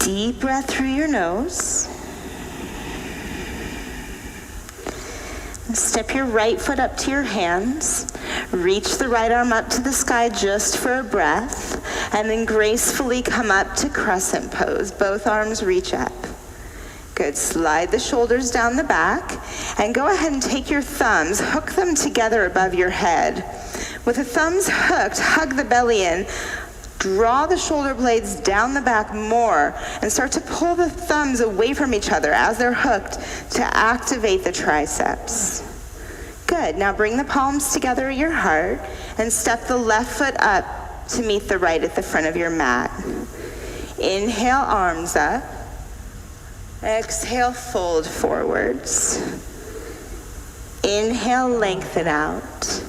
Deep breath through your nose. Step your right foot up to your hands. Reach the right arm up to the sky just for a breath. And then gracefully come up to crescent pose. Both arms reach up. Good. Slide the shoulders down the back. And go ahead and take your thumbs, hook them together above your head. With the thumbs hooked, hug the belly in. Draw the shoulder blades down the back more and start to pull the thumbs away from each other as they're hooked to activate the triceps. Good. Now bring the palms together at your heart and step the left foot up to meet the right at the front of your mat. Inhale, arms up. Exhale, fold forwards. Inhale, lengthen out.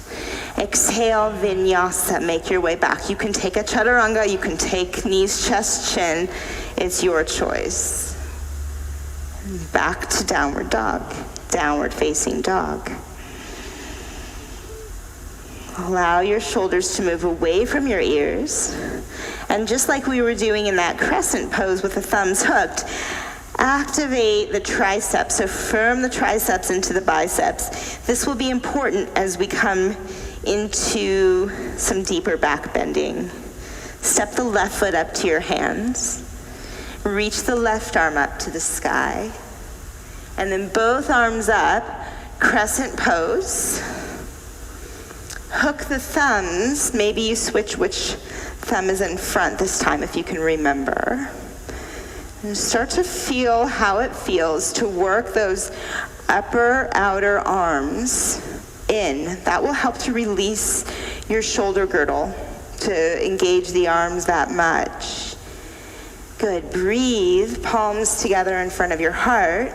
Exhale, vinyasa, make your way back. You can take a chaturanga, you can take knees, chest, chin. It's your choice. Back to downward dog, downward facing dog. Allow your shoulders to move away from your ears. And just like we were doing in that crescent pose with the thumbs hooked, activate the triceps, so firm the triceps into the biceps. This will be important as we come into some deeper back bending. Step the left foot up to your hands. Reach the left arm up to the sky. And then both arms up, crescent pose. Hook the thumbs. Maybe you switch which thumb is in front this time if you can remember. And start to feel how it feels to work those upper outer arms in. That will help to release your shoulder girdle, to engage the arms that much. Good. Breathe, palms together in front of your heart,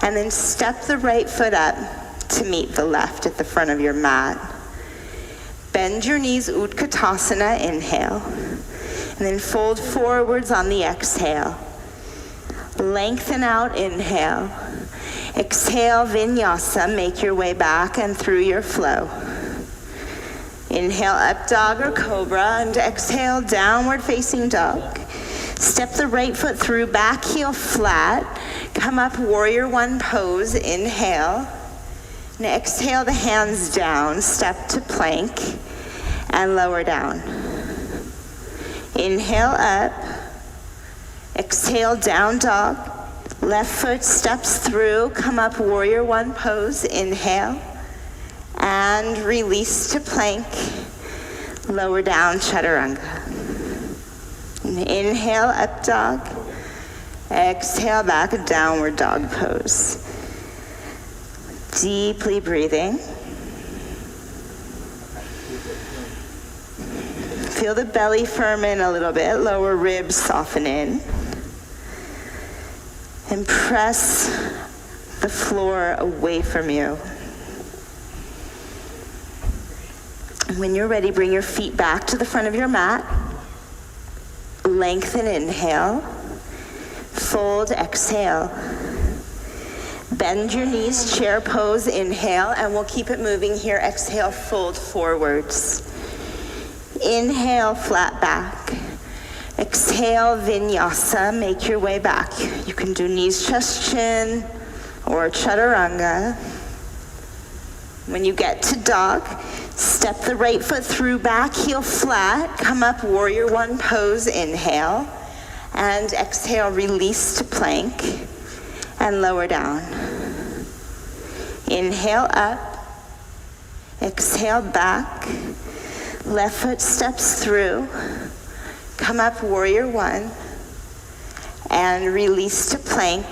and then step the right foot up to meet the left at the front of your mat. Bend your knees, Utkatasana, inhale, and then fold forwards on the exhale. Lengthen out, inhale. Exhale, vinyasa, make your way back and through your flow. Inhale, up dog or cobra, and exhale, downward facing dog. Step the right foot through, back heel flat. Come up, warrior one pose, inhale. And exhale the hands down, step to plank, and lower down. Inhale up. Exhale, down dog. Left foot steps through, come up, warrior one pose, inhale. And release to plank, lower down, chaturanga. Inhale, up dog. Exhale, back, downward dog pose. Deeply breathing. Feel the belly firm in a little bit, lower ribs soften in. And press the floor away from you. When you're ready, bring your feet back to the front of your mat. Lengthen, inhale. Fold, exhale. Bend your knees, chair pose, inhale, and we'll keep it moving here. Exhale, fold forwards. Inhale, flat back. Exhale, vinyasa, make your way back. You can do knees, chest, chin, or chaturanga. When you get to dog, step the right foot through, back heel flat, come up, warrior one pose, inhale, and exhale, release to plank, and lower down. Inhale up, exhale back, left foot steps through, come up, warrior one, and release to plank,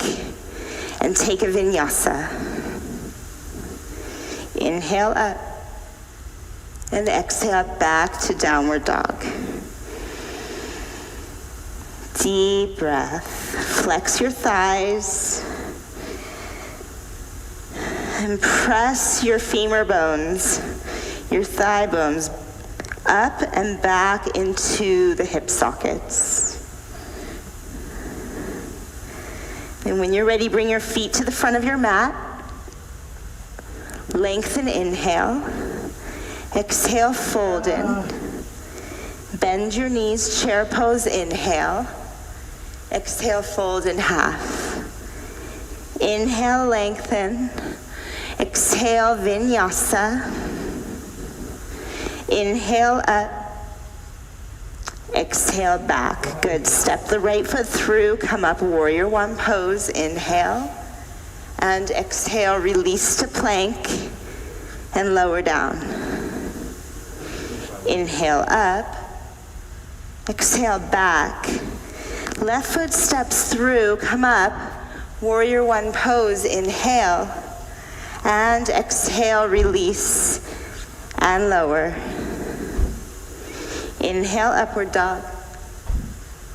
and take a vinyasa. Inhale up, and exhale back to downward dog. Deep breath. Flex your thighs, and press your femur bones, your thigh bones, up and back into the hip sockets. And when you're ready, bring your feet to the front of your mat. Lengthen, inhale. Exhale, fold in. Bend your knees, chair pose, inhale. Exhale, fold in half. Inhale, lengthen. Exhale, vinyasa. Inhale, up. Exhale, back. Good. Step the right foot through. Come up, warrior one pose. Inhale. And exhale, release to plank. And lower down. Inhale, up. Exhale, back. Left foot steps through. Come up, warrior one pose. Inhale. And exhale, release. And lower. Inhale, upward dog.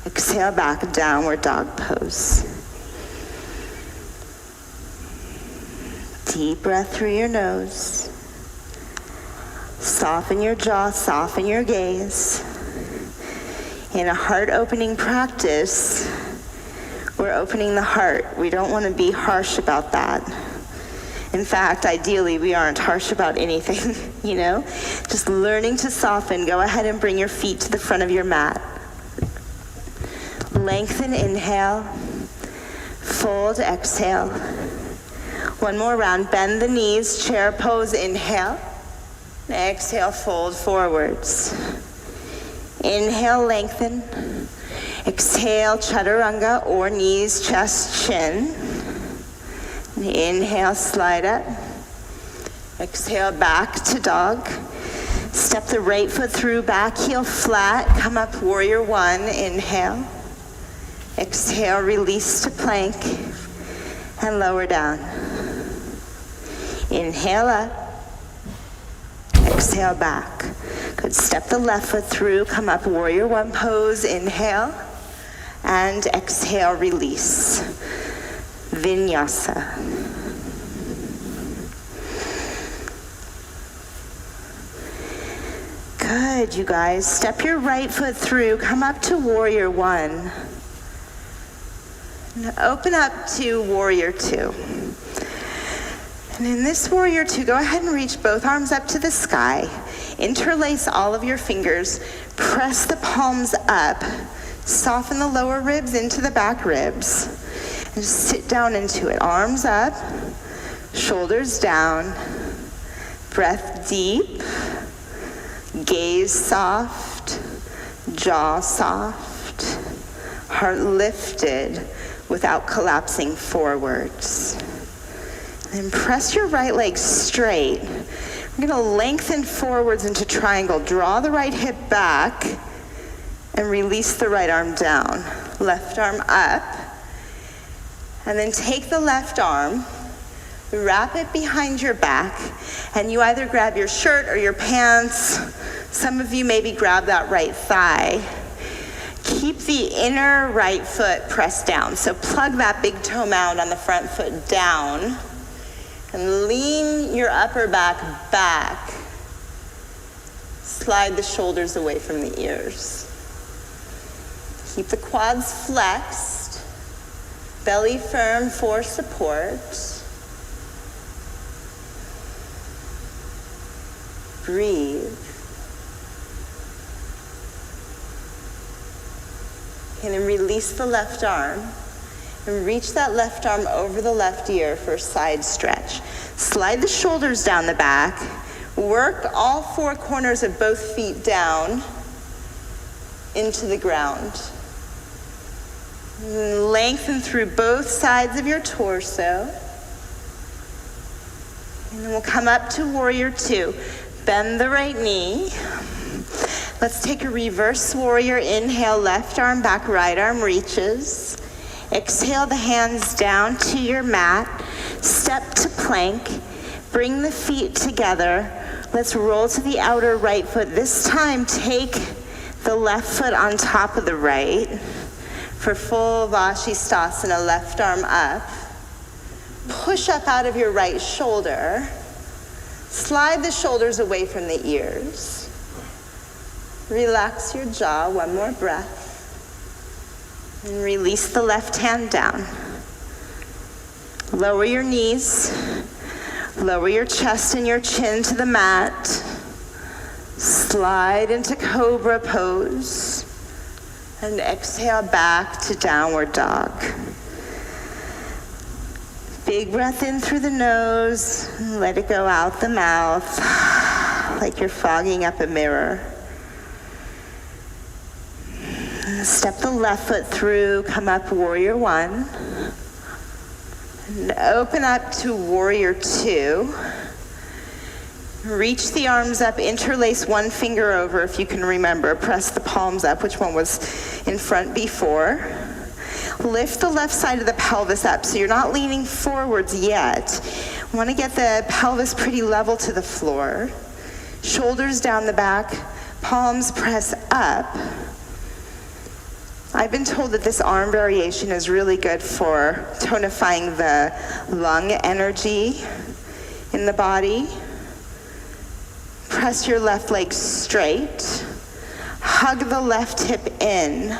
Exhale, back, downward dog pose. Deep breath through your nose. Soften your jaw, soften your gaze. In a heart-opening practice, we're opening the heart. We don't want to be harsh about that. In fact, ideally, we aren't harsh about anything, you know? Just learning to soften. Go ahead and bring your feet to the front of your mat. Lengthen, inhale. Fold, exhale. One more round. Bend the knees, chair pose, inhale. Exhale, fold forwards. Inhale, lengthen. Exhale, chaturanga, or knees, chest, chin. Inhale, slide up. Exhale, back to dog. Step the right foot through, back heel flat. Come up, warrior one. Inhale. Exhale, release to plank. And lower down. Inhale up. Exhale, back. Good. Step the left foot through. Come up, warrior one pose. Inhale. And exhale, release. Vinyasa. Good, you guys. Step your right foot through. Come up to warrior one. And open up to warrior two. And in this warrior two, go ahead and reach both arms up to the sky. Interlace all of your fingers. Press the palms up. Soften the lower ribs into the back ribs. And just sit down into it. Arms up, shoulders down, breath deep, gaze soft, jaw soft, heart lifted without collapsing forwards. And then press your right leg straight. We're gonna lengthen forwards into triangle. Draw the right hip back and release the right arm down. Left arm up. And then take the left arm, wrap it behind your back, and you either grab your shirt or your pants. Some of you maybe grab that right thigh. Keep the inner right foot pressed down. So plug that big toe mound on the front foot down and lean your upper back back. Slide the shoulders away from the ears. Keep the quads flexed. Belly firm for support. Breathe. And then release the left arm. And reach that left arm over the left ear for a side stretch. Slide the shoulders down the back. Work all four corners of both feet down into the ground. Lengthen through both sides of your torso. And then we'll come up to warrior two. Bend the right knee. Let's take a reverse warrior. Inhale, left arm back, right arm reaches. Exhale the hands down to your mat. Step to plank. Bring the feet together. Let's roll to the outer right foot. This time take the left foot on top of the right. For full Vashisthasana, left arm up. Push up out of your right shoulder. Slide the shoulders away from the ears. Relax your jaw, one more breath. And release the left hand down. Lower your knees. Lower your chest and your chin to the mat. Slide into cobra pose. And exhale back to downward dog. Big breath in through the nose, and let it go out the mouth, like you're fogging up a mirror. And step the left foot through, come up warrior one. And open up to warrior two. Reach the arms up, interlace one finger over if you can remember. Press the palms up, which one was in front before. Lift the left side of the pelvis up, so you're not leaning forwards yet. Want to get the pelvis pretty level to the floor. Shoulders down the back, palms press up. I've been told that this arm variation is really good for tonifying the lung energy in the body. Press your left leg straight. Hug the left hip in.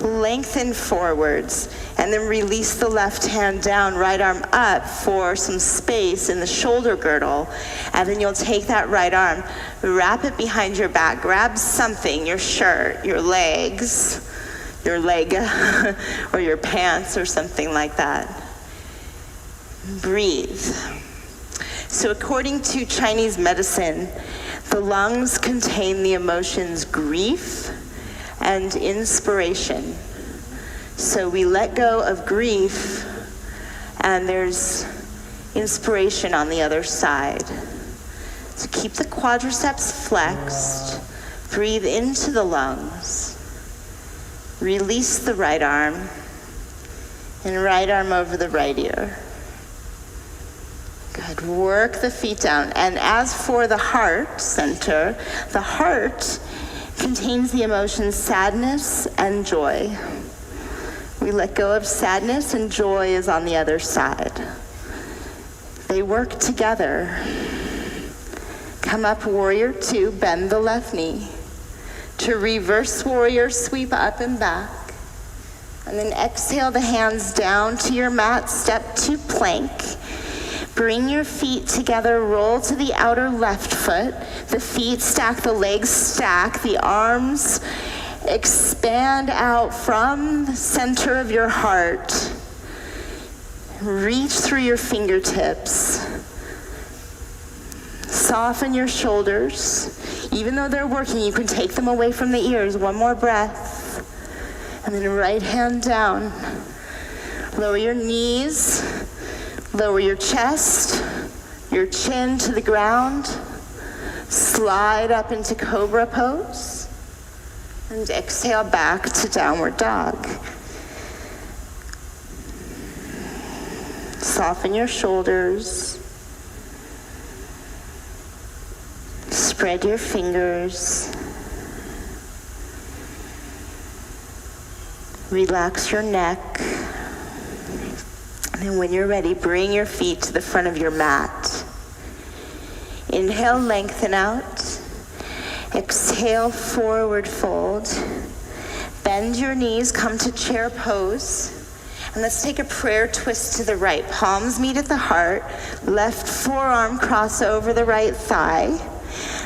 Lengthen forwards. And then release the left hand down, right arm up for some space in the shoulder girdle. And then you'll take that right arm, wrap it behind your back, grab something, your shirt, your legs, your leg, or your pants or something like that. Breathe. So according to Chinese medicine, the lungs contain the emotions grief and inspiration. So we let go of grief, and there's inspiration on the other side. So keep the quadriceps flexed. Breathe into the lungs. Release the right arm, and right arm over the right ear. Good. Work the feet down. And as for the heart center, the heart contains the emotions sadness and joy. We let go of sadness, and joy is on the other side. They work together. Come up warrior two, bend the left knee. To reverse warrior, sweep up and back. And then exhale the hands down to your mat, step to plank. Bring your feet together, roll to the outer left foot. The feet stack, the legs stack, the arms expand out from the center of your heart. Reach through your fingertips. Soften your shoulders. Even though they're working, you can take them away from the ears. One more breath. And then right hand down. Lower your knees. Lower your chest, your chin to the ground. Slide up into cobra pose. And exhale back to downward dog. Soften your shoulders. Spread your fingers. Relax your neck. And when you're ready, bring your feet to the front of your mat. Inhale, lengthen out. Exhale, forward fold. Bend your knees, come to chair pose. And let's take a prayer twist to the right. Palms meet at the heart. Left forearm cross over the right thigh.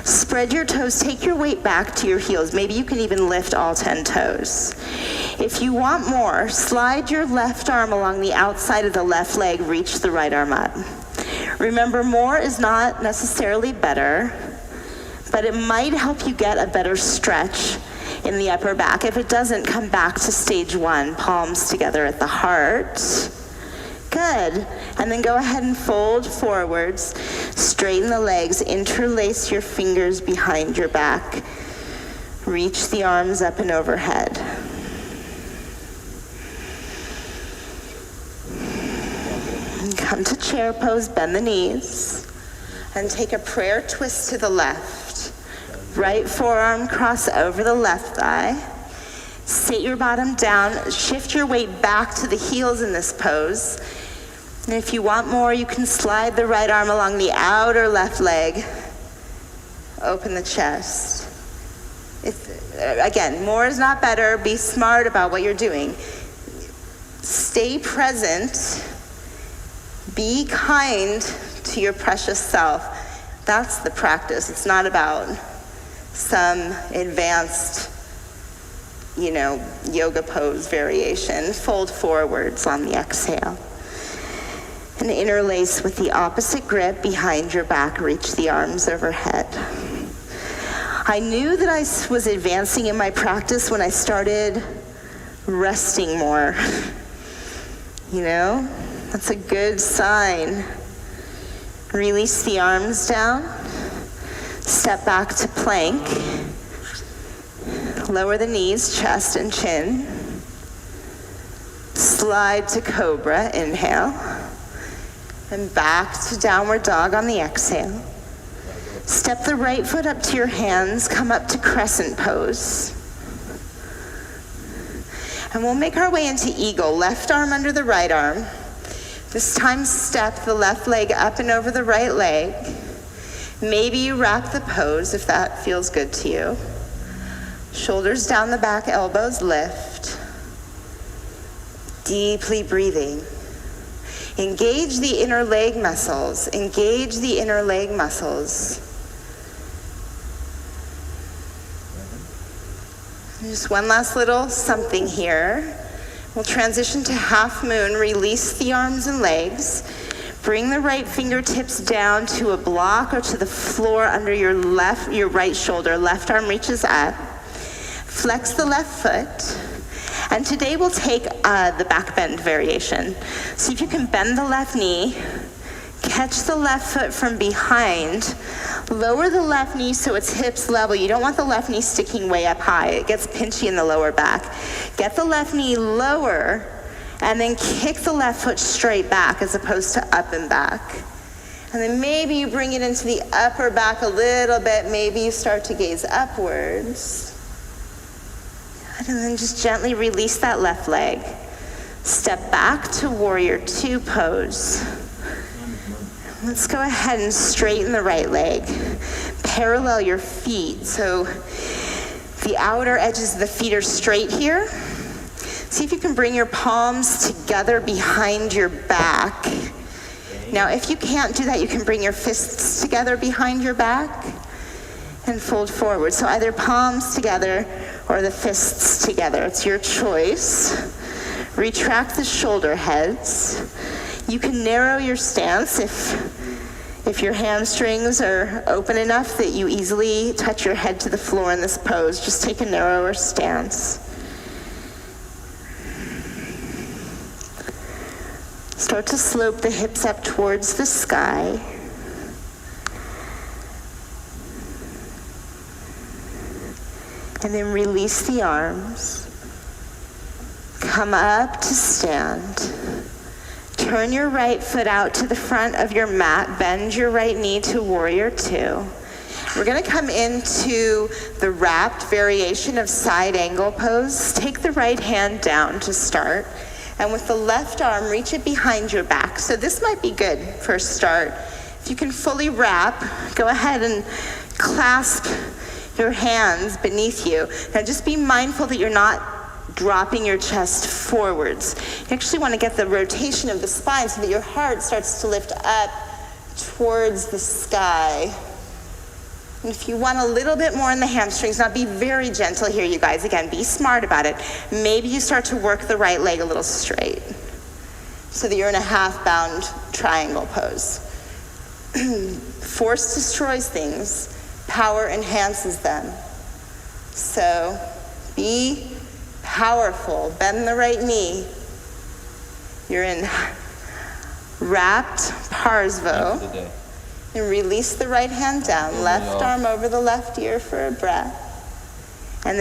Spread your toes, take your weight back to your heels. Maybe you can even lift all 10 toes. If you want more, slide your left arm along the outside of the left leg, reach the right arm up. Remember, more is not necessarily better, but it might help you get a better stretch in the upper back. If it doesn't, come back to stage one, palms together at the heart. Good. And then go ahead and fold forwards, straighten the legs, interlace your fingers behind your back. Reach the arms up and overhead. And come to chair pose, bend the knees, and take a prayer twist to the left. Right forearm cross over the left thigh. Sit your bottom down, shift your weight back to the heels in this pose. And if you want more, you can slide the right arm along the outer left leg. Open the chest. Again, more is not better. Be smart about what you're doing. Stay present. Be kind to your precious self. That's the practice. It's not about some advanced yoga pose variation. Fold forwards on the exhale. And interlace with the opposite grip behind your back. Reach the arms overhead. I knew that I was advancing in my practice when I started resting more. That's a good sign. Release the arms down. Step back to plank. Lower the knees, chest and chin. Slide to cobra, inhale. And back to downward dog on the exhale. Step the right foot up to your hands, come up to crescent pose. And we'll make our way into eagle, left arm under the right arm. This time step the left leg up and over the right leg. Maybe you wrap the pose if that feels good to you. Shoulders down the back, elbows lift. Deeply breathing. Engage the inner leg muscles. Engage the inner leg muscles. Just one last little something here. We'll transition to half moon. Release the arms and legs. Bring the right fingertips down to a block or to the floor under your right shoulder. Left arm reaches up. Flex the left foot. And today we'll take the back bend variation. So if you can bend the left knee, catch the left foot from behind, lower the left knee so it's hips level. You don't want the left knee sticking way up high. It gets pinchy in the lower back. Get the left knee lower and then kick the left foot straight back as opposed to up and back. And then maybe you bring it into the upper back a little bit. Maybe you start to gaze upwards. And then just gently release that left leg. Step back to warrior two pose. Let's go ahead and straighten the right leg. Parallel your feet. So the outer edges of the feet are straight here. See if you can bring your palms together behind your back. Now, if you can't do that, you can bring your fists together behind your back and fold forward. So either palms together or the fists together. It's your choice. Retract the shoulder heads. You can narrow your stance if your hamstrings are open enough that you easily touch your head to the floor in this pose. Just take a narrower stance. Start to slope the hips up towards the sky. And then release the arms. Come up to stand. Turn your right foot out to the front of your mat. Bend your right knee to warrior two. We're going to come into the wrapped variation of side angle pose. Take the right hand down to start. And with the left arm, reach it behind your back. So this might be good for a start. If you can fully wrap, go ahead and clasp your hands beneath you. Now just be mindful that you're not dropping your chest forwards. You actually want to get the rotation of the spine so that your heart starts to lift up towards the sky. And if you want a little bit more in the hamstrings, now be very gentle here, you guys. Again, be smart about it. Maybe you start to work the right leg a little straight so that you're in a half-bound triangle pose. Force destroys things. Power enhances them. So be powerful. Bend the right knee. You're in wrapped Parsvo. And release the right hand down. Left arm over the left ear for a breath. And then